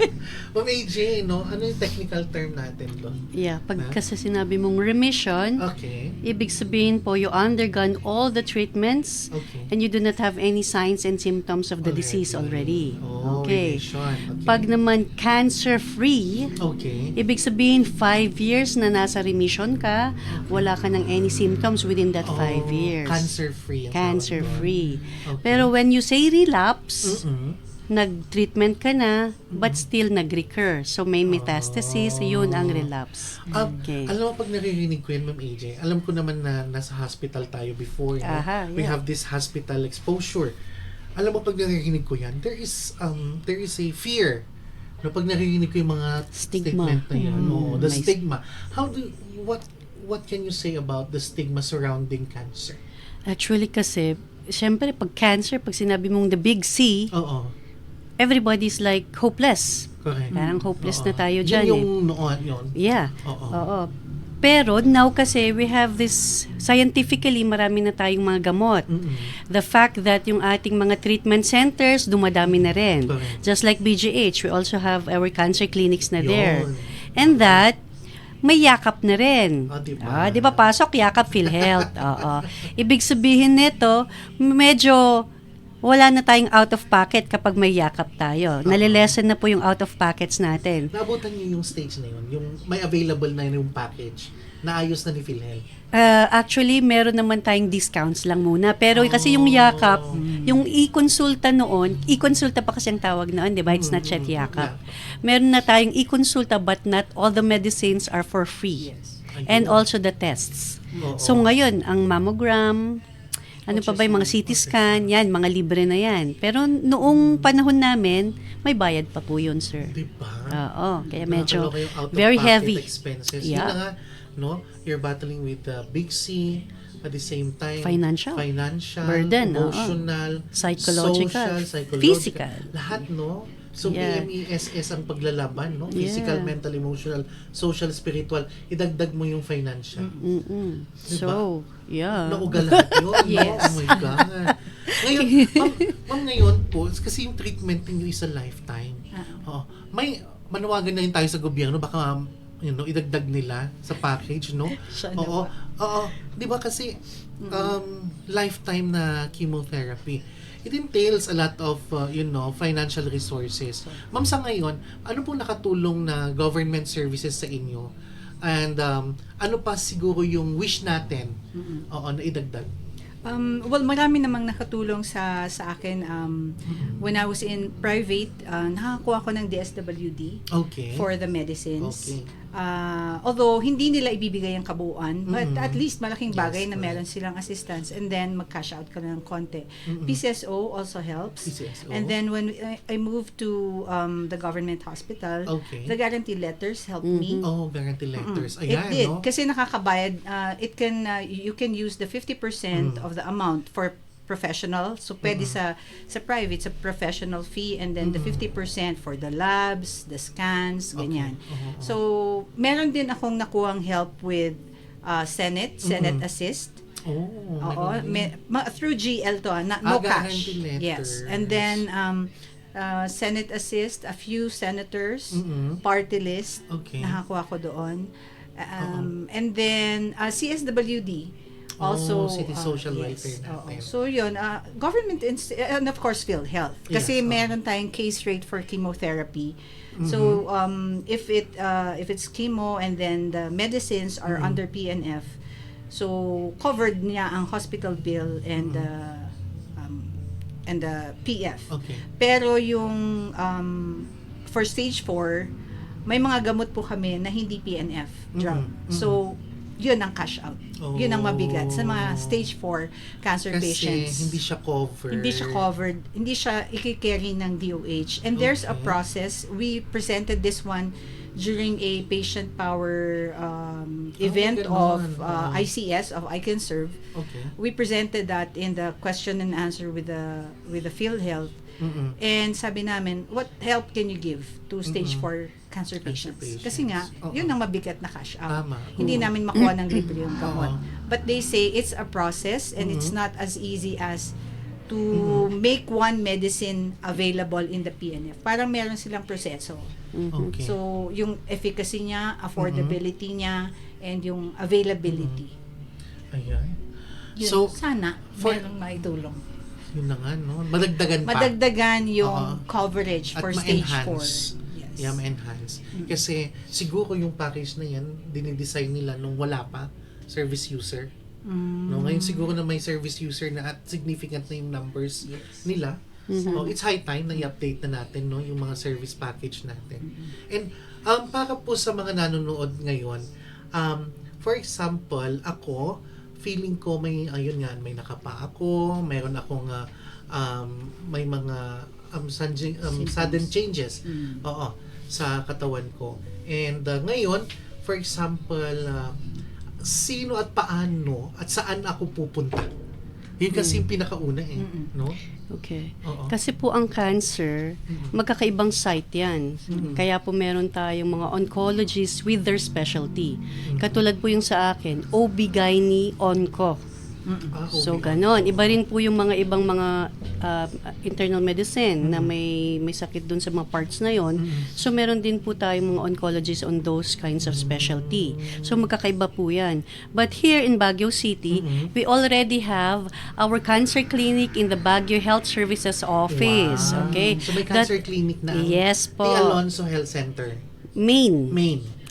Ma'am AJ, no? Ano yung technical term natin doon? Yeah, pag Ha? kasi sinabi mong remission, Okay. ibig sabihin po you undergone all the treatments Okay. and you do not have any signs and symptoms of the disease already. Oh, Okay. remission. Okay. Pag naman cancer-free, Okay. ibig sabihin 5 years na nasa remission ka, wala ka ng any symptoms within that 5 years. Cancer-free. ang Cancer-free. tawag doon. Pero when you say relapse, Mm-mm. nag-treatment ka na, but still nag-recur. So may metastasis, yun ang relapse. Okay. Alam mo, pag naririnig ko yun, Ma'am AJ, alam ko naman na nasa hospital tayo before. No? Aha, We yeah. have this hospital exposure. Alam mo, pag naririnig ko yan, there is a fear. No, pag naririnig ko yung mga Stigma. statement na yan, no, the May stigma. What can you say about the stigma surrounding cancer? Actually kasi, syempre pag cancer, pag sinabi mong the big C, Oo. everybody's like hopeless. Correct. Parang hopeless Oo. na tayo dyan Yun yung noon, yun. Yeah. Oo. Oo. Pero now kasi we have this, scientifically marami na tayong mga gamot. Mm-mm. The fact that yung ating mga treatment centers dumadami na rin. Correct. Just like BGH, we also have our cancer clinics na there. Yun. And that, may yakap na rin. Diba? Di ba pasok, yakap PhilHealth. Oo. Ibig sabihin nito, medyo wala na tayong out of pocket kapag may yakap tayo. Nalilesen na po yung out of pockets natin. Naabutan niyo yung stage na yun, yung may available na yung package, naayos na ni PhilHealth. Actually, meron naman tayong discounts lang muna. Pero kasi yung yakap, yung e-consulta noon, e-consulta pa kasi ang tawag noon, di ba? It's not yet yakap. Meron na tayong e-consulta but not all the medicines are for free. And also the tests. Oo. So ngayon, ang mammogram, ano pa ba yung mga CT scan, yan, mga libre na yan. Pero noong panahon namin, may bayad pa po yun, sir. Diba? Oo, kaya medyo Nakakaloka yung very out-of-pocket heavy. expenses. Yeah. Yun na nga, no? You're battling with the big C, at the same time, Financial. Burden, emotional, Psychological, social, psychological, physical. lahat, no? So, Yeah. PMESS ang paglalaban, no? Physical, Yeah. mental, emotional, social, spiritual. Idagdag mo yung financial. Mm-mm. So, yeah. Nauga lahat yun. Yes. No? Oh my God. Ngayon, ma'am, ngayon po, kasi yung treatment niyo is a lifetime. Oo. May, manawagan na rin tayo sa gobyerno, baka, idagdag nila sa package, no? Oo. Oo. Di ba kasi, lifetime na chemotherapy, it entails a lot of, financial resources. Ma'am, sa ngayon, ano pong nakatulong na government services sa inyo? And ano pa siguro yung wish natin na idagdag? Well, marami namang nakatulong sa akin. When I was in private, nakakuha ko ng DSWD Okay. for the medicines. Okay. Although, hindi nila ibibigay ang kabuuan, but at least malaking bagay Yes, na meron silang assistance and then mag-cash out ka na ng konti. PCSO also helps. PCSO. And then when I moved to the government hospital, Okay. the guarantee letters helped me. Oh, guarantee letters. It Ayan, did. no? Kasi nakakabayad, you can use the 50% of the amount for professional. So, pwede sa private, sa professional fee, and then the 50% for the labs, the scans, ganyan. So, meron din akong nakuhang help with Senate Assist. Oh, Oo, meron din. through GL to, no cash. guarantee letters. Yes. And then, Senate assist, a few senators, Mm-mm. party list, Okay. nakakuha ko doon. And then, CSWD. Also, City Social yes, Welfare oo. natin. So, yun, government, and of course, PhilHealth. Kasi Yes, oo. meron tayong case rate for chemotherapy. So, if it's chemo and then the medicines are under PNF, so covered niya ang hospital bill and the PF. Okay. Pero yung for stage 4, may mga gamot po kami na hindi PNF drug. So, yun ang cash out. Yun ang mabigat sa mga stage 4 cancer Kasi patients. hindi siya covered. Hindi siya covered. Hindi siya i-carry ng DOH. And there's a Okay. process. We presented this one during a patient power event of ganon. ICS, of I Can Serve. Okay. We presented that in the question and answer with the PhilHealth. Mm-mm. And sabi namin, what help can you give to stage 4 cancer patients? Kasi nga, yun ang mabigat na cash out. Tama. Hindi namin makuha ng libre yung gamot. Oo. But they say it's a process and it's not as easy as to make one medicine available in the PNF. Parang meron silang proseso. Okay. So, yung efficacy niya, affordability niya, and yung availability. Ayan. Yun, So, sana for- merong maitulong. Yun na nga, no? Madagdagan pa. Madagdagan yung Oo. coverage At for stage 4. ma-enhance. Yes. Yeah, ma-enhance. Kasi siguro yung package na yan, dinidesign nila nung wala pa service user. No, ngayon siguro na may service user na at significant na yung numbers nila. So, it's high time na i-update na natin, no, yung mga service package natin. And para po sa mga nanonood ngayon, for example, ako, feeling ko may, ayun nga, may nakapa ako, meron akong, may mga sudden changes sa katawan ko. And ngayon, for example, sino at paano at saan ako pupunta? Yun kasi yung pinakauna no? Okay. Oo. Kasi po ang cancer, magkakaibang site yan. Kaya po meron tayong mga oncologists with their specialty. Katulad po yung sa akin, OB-GYN onco. So, ganon. Iba rin po yung mga ibang mga internal medicine na may sakit dun sa mga parts na yon. So, meron din po tayong mga oncologists on those kinds of specialty. So, magkakaiba po yan. But here in Baguio City, we already have our cancer clinic in the Baguio Health Services Office. Wow. Okay? So, may cancer clinic na Yes po. P. Alonso Health Center. Main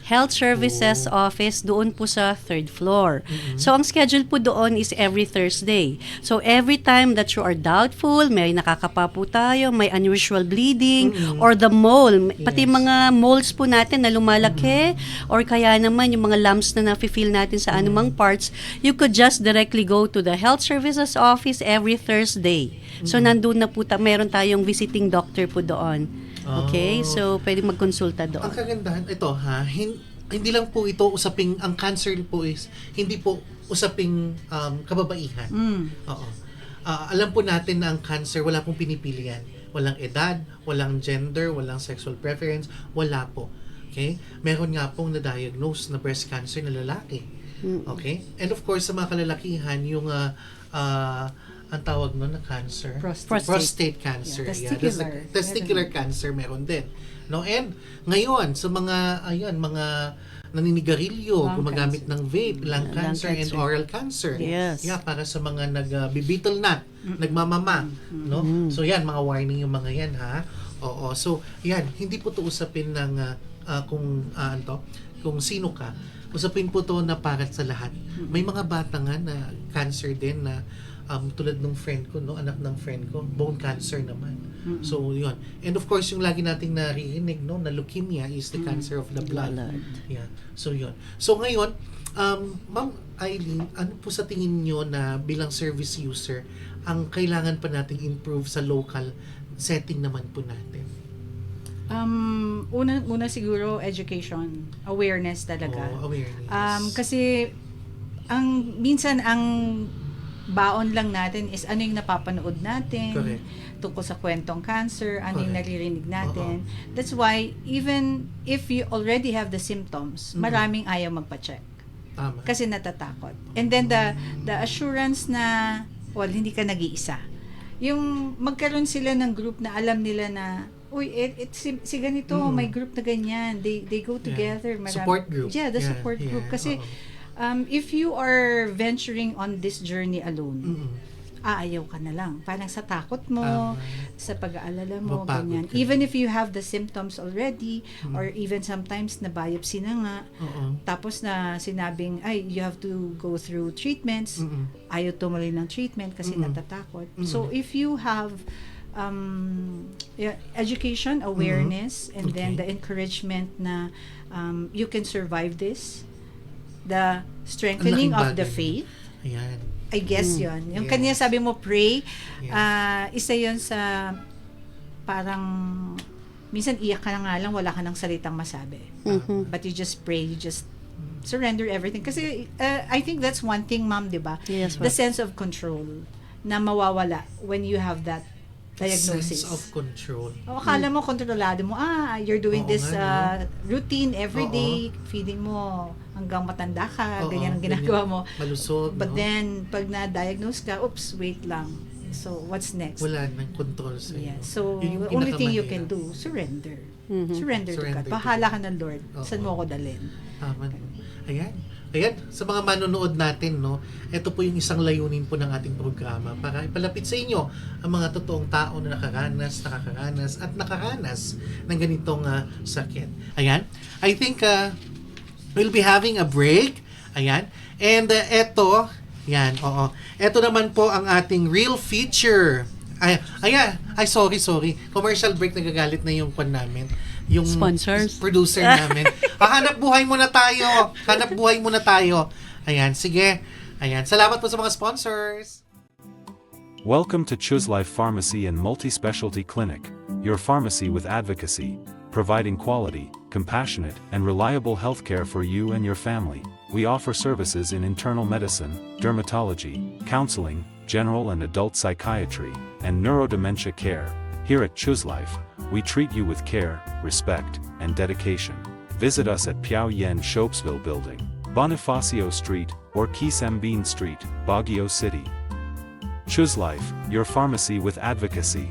Health Services Office doon po sa 3rd floor. So, ang schedule po doon is every Thursday. So, every time that you are doubtful, may nakakapa po tayo, may unusual bleeding, or the mole, pati mga moles po natin na lumalaki, or kaya naman yung mga lumps na nafe-feel natin sa anumang parts, you could just directly go to the Health Services Office every Thursday. So, nandun na po, meron tayong visiting doctor po doon. Okay? So, pwede magkonsulta doon. Ang kagandahan, ito ha, hindi lang po ito usaping, ang cancer po is, hindi po usaping kababaihan. Oo. Alam po natin na ang cancer, wala pong pinipilian. Walang edad, walang gender, walang sexual preference, wala po. Okay? Meron nga pong na-diagnose na breast cancer na lalaki. Okay? And of course, sa mga kalalakihan, yung ang tawag nun na cancer? Prostate cancer. Yeah, Testicular cancer meron din. No? And ngayon, sa mga, mga naninigarilyo, gumagamit ng vape, lung cancer, and oral cancer. Yes. Yeah, para sa mga nag-beetle nut, nagmamama. No? So yan, mga warning yung mga yan, ha? Oo. So, yan, hindi po to usapin ng kung sino ka. Usapin po to na para sa lahat. May mga bata nga na cancer din na tulad ng friend ko, no, anak ng friend ko, bone cancer naman. So, yun. And of course, yung lagi nating naririnig, no, na leukemia is the cancer of the blood. Yeah. So, yun. So, ngayon, Ma'am Eileen, ano po sa tingin nyo na bilang service user, ang kailangan pa nating improve sa local setting naman po natin? Una siguro, education, awareness talaga. Awareness. Kasi, minsan ang baon lang natin is ano yung napapanood natin. Correct. Tungkol sa kwentong cancer, ano yung Correct. naririnig natin. That's why, even if you already have the symptoms, maraming ayaw magpa-check. Tama. Kasi natatakot. And then the assurance na, well, hindi ka nag-iisa. yung magkaroon sila ng group na alam nila na, uy, si ganito, may group na ganyan. They go together. Support group. Yeah, the support group. Kasi, if you are venturing on this journey alone, aayaw ka na lang. Parang sa takot mo, sa pag-aalala mo, Mapagod ganyan. ka. Even if you have the symptoms already, or even sometimes na biopsy na nga, tapos na sinabing, ay, you have to go through treatments, ayaw tumuloy ng treatment kasi natatakot. So, if you have education, awareness, and then the encouragement na you can survive this, the strengthening Ang laking of the bagay. faith, Ayan. I guess yon. Yung Yes. kanina sabi mo, pray, Yes. isa yon sa parang, minsan iyak ka na nga lang, wala ka ng salitang masabi. But you just pray, you just surrender everything. Kasi I think that's one thing, ma'am, di ba? Yes, The ma'am. sense of control na mawawala when you have that diagnosis. Sense of control. O, akala mo, kontrolado mo, you're doing Oo this nga, routine every day, feeding mo hanggang matanda ka, ganyan ang ginagawa mo. Malusog, But no? then, pag na-diagnose ka, oops, wait lang. So, what's next? Wala nang control sa iyo. Yeah. So, Yun yung the only thing you can pinakamahirap. do, surrender. Mhm. Surrender to Surrender God. to Bahala God. ka ng Lord. Saan mo ako dalhin? Tama. Ayan. Ayan, sa mga manonood natin, no, ito po yung isang layunin po ng ating programa para ipalapit sa inyo ang mga totoong tao na nakaranas at nakaranas ng ganitong sakit. Ayan. I think we'll be having a break. Ayan. And eto, yan, oo. Eto naman po ang ating real feature. Ayan. Ay, sorry. Commercial break, nagagalit na yung kwan namin. Yung Sponsors. producer namin. Hanap buhay muna tayo. Ayan, sige. Ayan, salamat po sa mga sponsors. Welcome to Choose Life Pharmacy and Multi-Specialty Clinic, your pharmacy with advocacy, providing quality, compassionate, and reliable healthcare for you and your family. We offer services in internal medicine, dermatology, counseling, general and adult psychiatry, and neurodementia care. Here at Choose Life, we treat you with care, respect, and dedication. Visit us at Piao Yen Shopesville Building, Bonifacio Street, or Kisambin Street, Baguio City. Choose Life, your pharmacy with advocacy.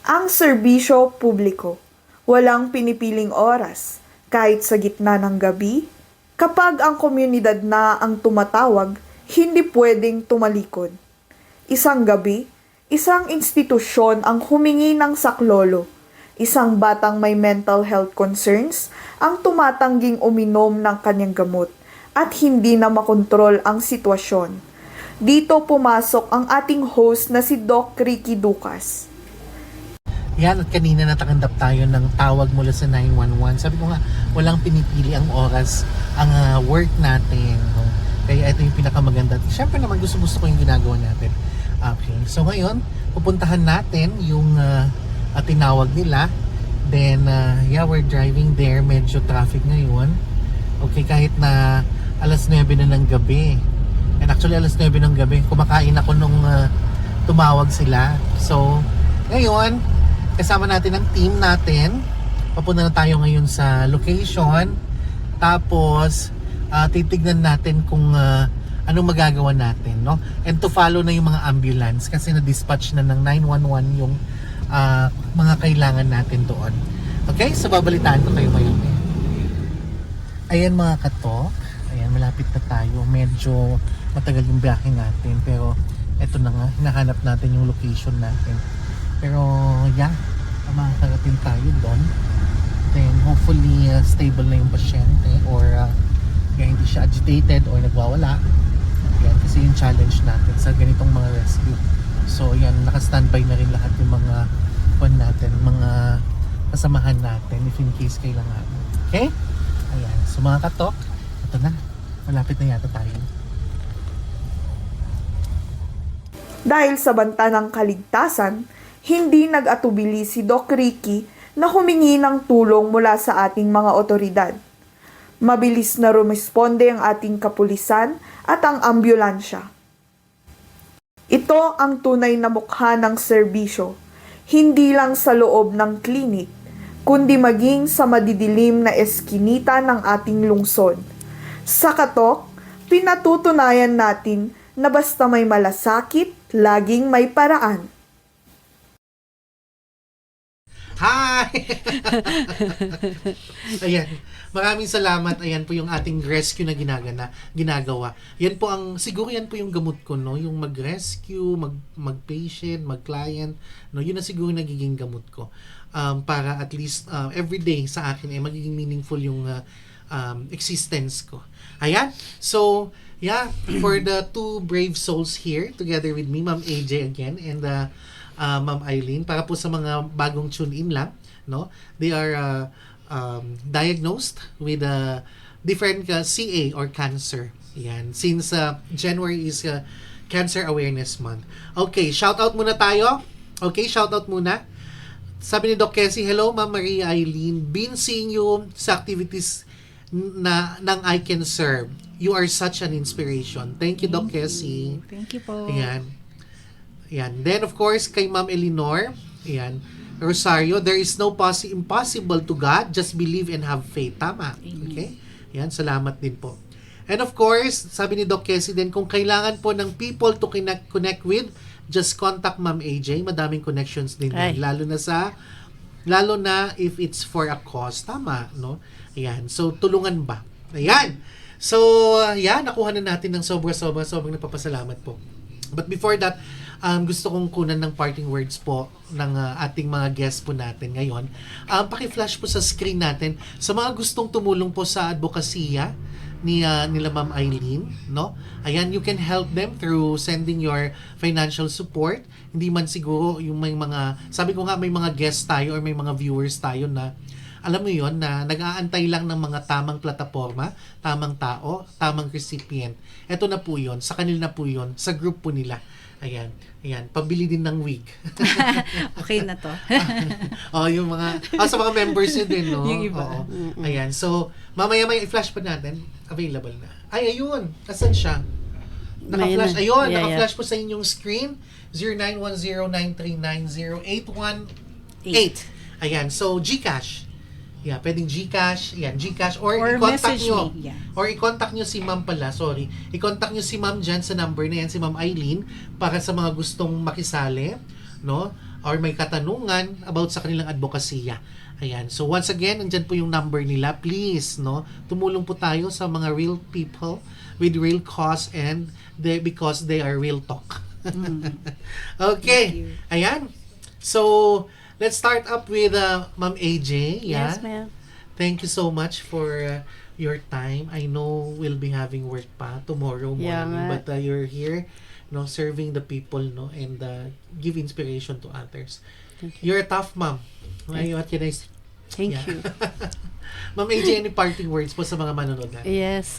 Ang serbisyo publiko. Walang pinipiling oras, kahit sa gitna ng gabi. Kapag ang komunidad na ang tumatawag, hindi pwedeng tumalikod. Isang gabi, isang institusyon ang humingi ng saklolo. Isang batang may mental health concerns ang tumatangging uminom ng kanyang gamot at hindi na makontrol ang sitwasyon. Dito pumasok ang ating host na si Doc Ricky Ducas. Yan, at kanina natakandap tayo ng tawag mula sa 911. Sabi ko nga, walang pinipili ang oras, ang work natin. No? Kaya ito yung pinakamaganda. Siyempre naman gusto ko yung ginagawa natin. Okay, so ngayon, pupuntahan natin yung tinawag nila. Then, we're driving there. Medyo traffic ngayon. Okay, kahit na alas 9 na ng gabi. And actually, alas 9 ng gabi, kumakain ako nung tumawag sila. So, ngayon, kasama natin ang team natin. Papunta na tayo ngayon sa location. Tapos, titignan natin kung anong magagawa natin, no? And to follow na yung mga ambulance kasi na-dispatch na ng 911 yung mga kailangan natin doon. Okay? So, babalitaan ko kayo ngayon. Ayan mga katok. Ayan, malapit na tayo. Medyo matagal yung biyahe natin. Pero, eto na nga. Hinahanap natin yung location natin. Pero, makakarating tayo doon. Then, hopefully, stable na yung pasyente or hindi siya agitated or nagwawala. Yan, kasi yung challenge natin sa ganitong mga rescue. So, yan, naka-standby na rin lahat yung mga mga kasamahan natin if in case kailangan. Okay? Ayan. So, mga katok, ito na. Malapit na yata tayo. Dahil sa banta ng kaligtasan, hindi nag-atubili si Doc Ricky na humingi ng tulong mula sa ating mga otoridad. Mabilis na rumisponde ang ating kapulisan at ang ambulansya. Ito ang tunay na mukha ng serbisyo, hindi lang sa loob ng klinik, kundi maging sa madidilim na eskinita ng ating lungsod. Sa katok, pinatutunayan natin na basta may malasakit, laging may paraan. Hi! Ayan. Maraming salamat. Ayan po yung ating rescue na ginagawa. Yan po siguro yan po yung gamot ko, no? Yung mag-rescue, mag-patient, mag-client, no? Yun na siguro nagiging gamot ko. Para at least everyday sa akin magiging meaningful yung existence ko. Ayan. So, yeah, for the two brave souls here, together with me, Ma'am AJ again, and Ma'am Eileen, para po sa mga bagong tune-in lang, no? They are diagnosed with different CA or cancer. Yan. Since January is Cancer Awareness Month. Okay, shout out muna tayo. Okay, shout out muna. Sabi ni Doc Cassie, hello Ma'am Maria Eileen, been seeing you sa activities ng I Can Serve. You are such an inspiration. Thank you, Doc Cassie. Thank you po. Ayan. Ayan. Then, of course, kay Ma'am Eleanor, ayan, Rosario, there is no impossible to God. Just believe and have faith. Tama. Okay? Ayan, salamat din po. And of course, sabi ni Doc Cassie din, kung kailangan po ng people to connect with, just contact Ma'am AJ. Madaming connections din yan. Lalo na if it's for a cause. Tama, no? Ayan. So, tulungan ba? Ayan. So, yan, nakuha na natin ng sobrang napapasalamat po. But before that, gusto kong kunan ng parting words po ng ating mga guests po natin ngayon. Paki-flash po sa screen natin sa mga gustong tumulong po sa advokasya nila Ma'am Eileen, no? Ayan, you can help them through sending your financial support. Hindi man siguro yung may mga, sabi ko nga may mga guests tayo or may mga viewers tayo na alam mo yon na nag-aantay lang ng mga tamang plataforma, tamang tao, tamang recipient. Ito na po yon, sa kanila na po yon, sa group po nila. Ayan, pabili din ng wig. Okay na to. Yung mga, sa mga members yun din, no? Yung iba. Oo. Ayan, so, mamaya i-flash pa natin, available na. Ay, ayun, asan siya? Naka-flash, ayun, naka-flash po sa inyong screen, 0910-939-0818. Ayan, so, GCash. Yeah, pwedeng GCash, GCash, or i-contact nyo. Yeah. Or i-contact nyo si Ma'am pala, sorry. I-contact nyo si Ma'am dyan sa number na yan, si Ma'am Eileen, para sa mga gustong makisali, no? Or may katanungan about sa kanilang advokasya. Ayan. So once again, nandyan po yung number nila. Please, no? Tumulong po tayo sa mga real people with real cause and because they are real talk. Okay. Ayan. So, let's start up with Ma'am AJ. Yeah? Yes, ma'am. Thank you so much for your time. I know we'll be having work pa tomorrow morning, but you're here, no, serving the people, no, and give inspiration to others. You're a tough mom. What can I say? Thank you. Ma'am AJ, any parting words po sa mga manonood natin? Yes.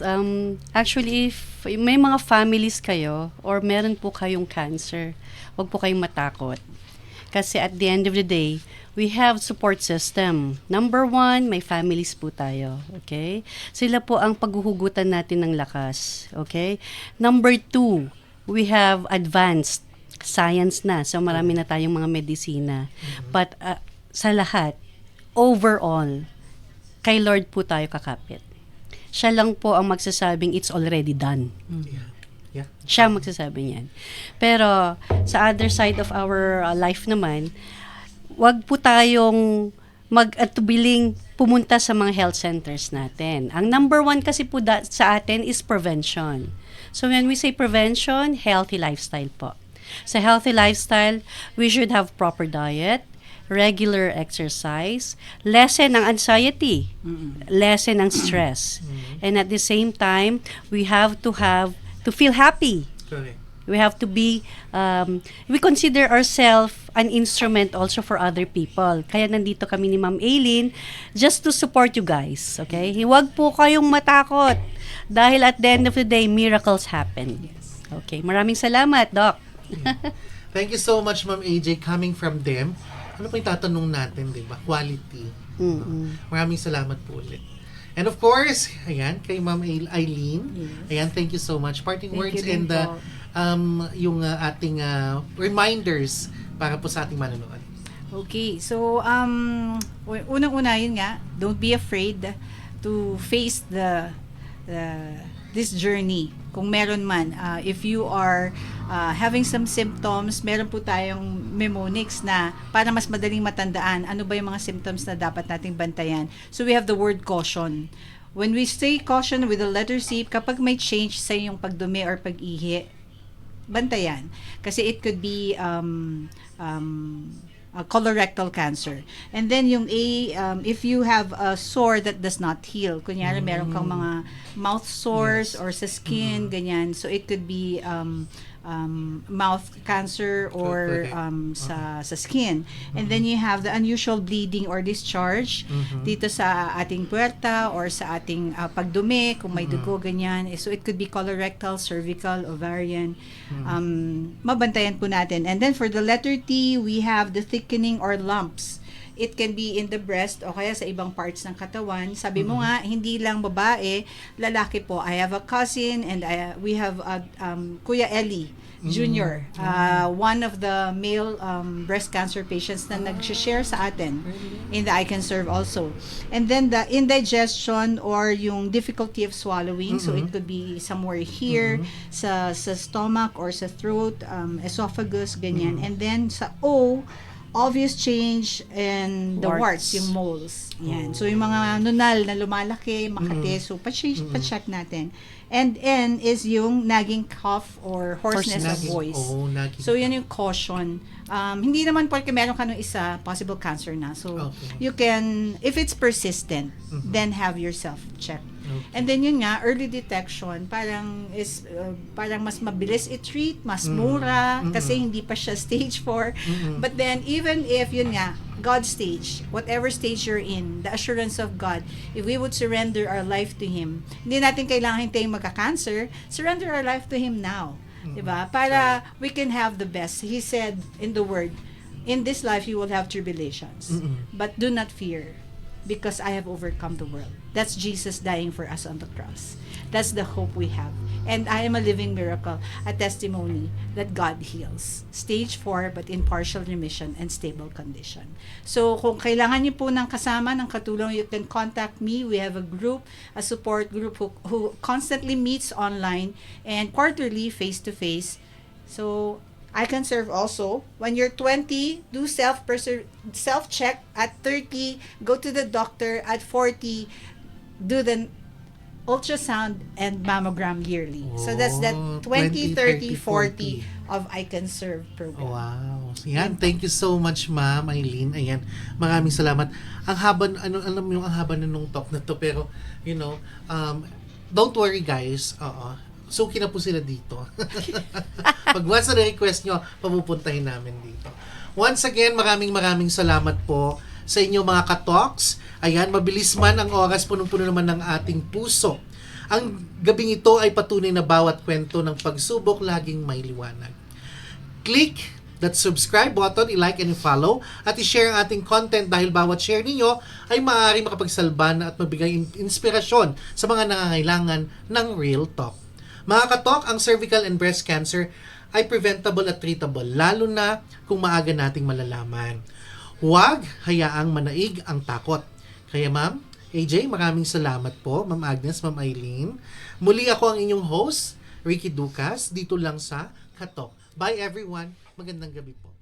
Actually, if may mga families kayo or meron po kayong cancer, huwag po kayong matakot. Kasi at the end of the day, we have support system. Number 1, may families po tayo. Okay? Sila po ang paghuhugutan natin ng lakas. Okay? Number 2, we have advanced science na. So marami na tayong mga medisina. But sa lahat, overall, kay Lord po tayo kakapit. Siya lang po ang magsasabing it's already done. Yeah. Siya magsasabi niyan. Pero sa other side of our life naman, wag po tayong mag-atubiling pumunta sa mga health centers natin. Ang number 1 kasi po sa atin is prevention. So when we say prevention, healthy lifestyle po. Sa healthy lifestyle, we should have proper diet, regular exercise, lessen ang anxiety, lessen ang stress. And at the same time, we have to feel happy. Correct. We have to be, we consider ourselves an instrument also for other people. Kaya nandito kami ni Ma'am Eileen just to support you guys. Okay? Huwag po kayong matakot dahil at the end of the day, miracles happen. Okay. Maraming salamat, Doc. Thank you so much, Ma'am AJ, coming from them. Ano pa yung tatanong natin, di ba? Quality. Maraming salamat po ulit. And of course, ayan, kay Ma'am Eileen. Ayan, thank you so much. Parting words and yung ating reminders para po sa ating manonood. Okay, so unang-una yun nga, don't be afraid to face this journey. Kung meron man, if you are having some symptoms, meron po tayong mnemonics na para mas madaling matandaan ano ba yung mga symptoms na dapat nating bantayan. So we have the word caution. When we say caution with the letter C, kapag may change sa yung pagdumi or pag-ihi, bantayan. Kasi it could be colorectal cancer. And then yung A, if you have a sore that does not heal, kunyari meron kang mga mouth sores or sa skin, ganyan. So it could be mouth cancer or sa skin. And then you have the unusual bleeding or discharge dito sa ating puwerta or sa ating pagdumi, kung may dugo, ganyan. So it could be colorectal, cervical, ovarian. Mabantayan po natin. And then for the letter T, we have the thickening or lumps. It can be in the breast o kaya sa ibang parts ng katawan. Sabi mo nga, hindi lang babae, lalaki po. I have a cousin and we have Kuya Ellie Jr., one of the male breast cancer patients na nag-share sa atin in the I Can Serve also. And then the indigestion or yung difficulty of swallowing, so it could be somewhere here, sa stomach or sa throat, esophagus, ganyan. And then sa O, obvious change in the warts, yung moles. Yan. So, yung mga nunal na lumalaki, makati, so pa-check natin. And N is yung nagging cough or hoarseness of voice. So, yan yung caution. Hindi naman porque meron ka nung isa, possible cancer na. So, you can, if it's persistent, then have yourself check. And then yun nga, early detection, parang mas mabilis i-treat, mas mura, kasi hindi pa siya stage 4. But then, even if yun nga, God's stage, whatever stage you're in, the assurance of God, if we would surrender our life to Him, hindi natin kailangan hintayin magka-cancer, surrender our life to Him now. Diba? Para we can have the best. He said in the Word, in this life you will have tribulations, but do not fear, because I have overcome the world. That's Jesus dying for us on the cross. That's the hope we have. And I am a living miracle, a testimony that God heals. Stage 4, but in partial remission and stable condition. So, kung kailangan niyo po ng kasama, ng katulong, you can contact me. We have a group, a support group who constantly meets online and quarterly face-to-face. So, I Can Serve also. When you're 20, do self-check. At 30, go to the doctor. At 40, do the ultrasound and mammogram yearly. So that's that 20, 30, 40 of I Can Serve program. Wow. Yan, thank you so much, Ma'am Eileen. Ayan, maraming salamat. Ang haba, alam mo yung ang haba na nung talk na to, pero, you know, don't worry guys. Suki na po sila dito. Pag once na request nyo, papupuntahin namin dito. Once again, maraming salamat po sa inyo mga ka-talks. Ayan, mabilis man ang oras, punong-puno naman ng ating puso. Ang gabing ito ay patunay na bawat kwento ng pagsubok laging may liwanag. Click that subscribe button, i-like and i-follow, at i-share ang ating content dahil bawat share ninyo ay maaaring makapagsalban at mabigay inspirasyon sa mga nangangailangan ng real talk. Mga ka-talk, ang cervical and breast cancer ay preventable at treatable, lalo na kung maaga nating malalaman. Huwag hayaang manaig ang takot. Kaya Ma'am AJ, maraming salamat po. Ma'am Agnes, Ma'am Eileen. Muli ako ang inyong host, Ricky Ducas, dito lang sa Katok. Bye everyone. Magandang gabi po.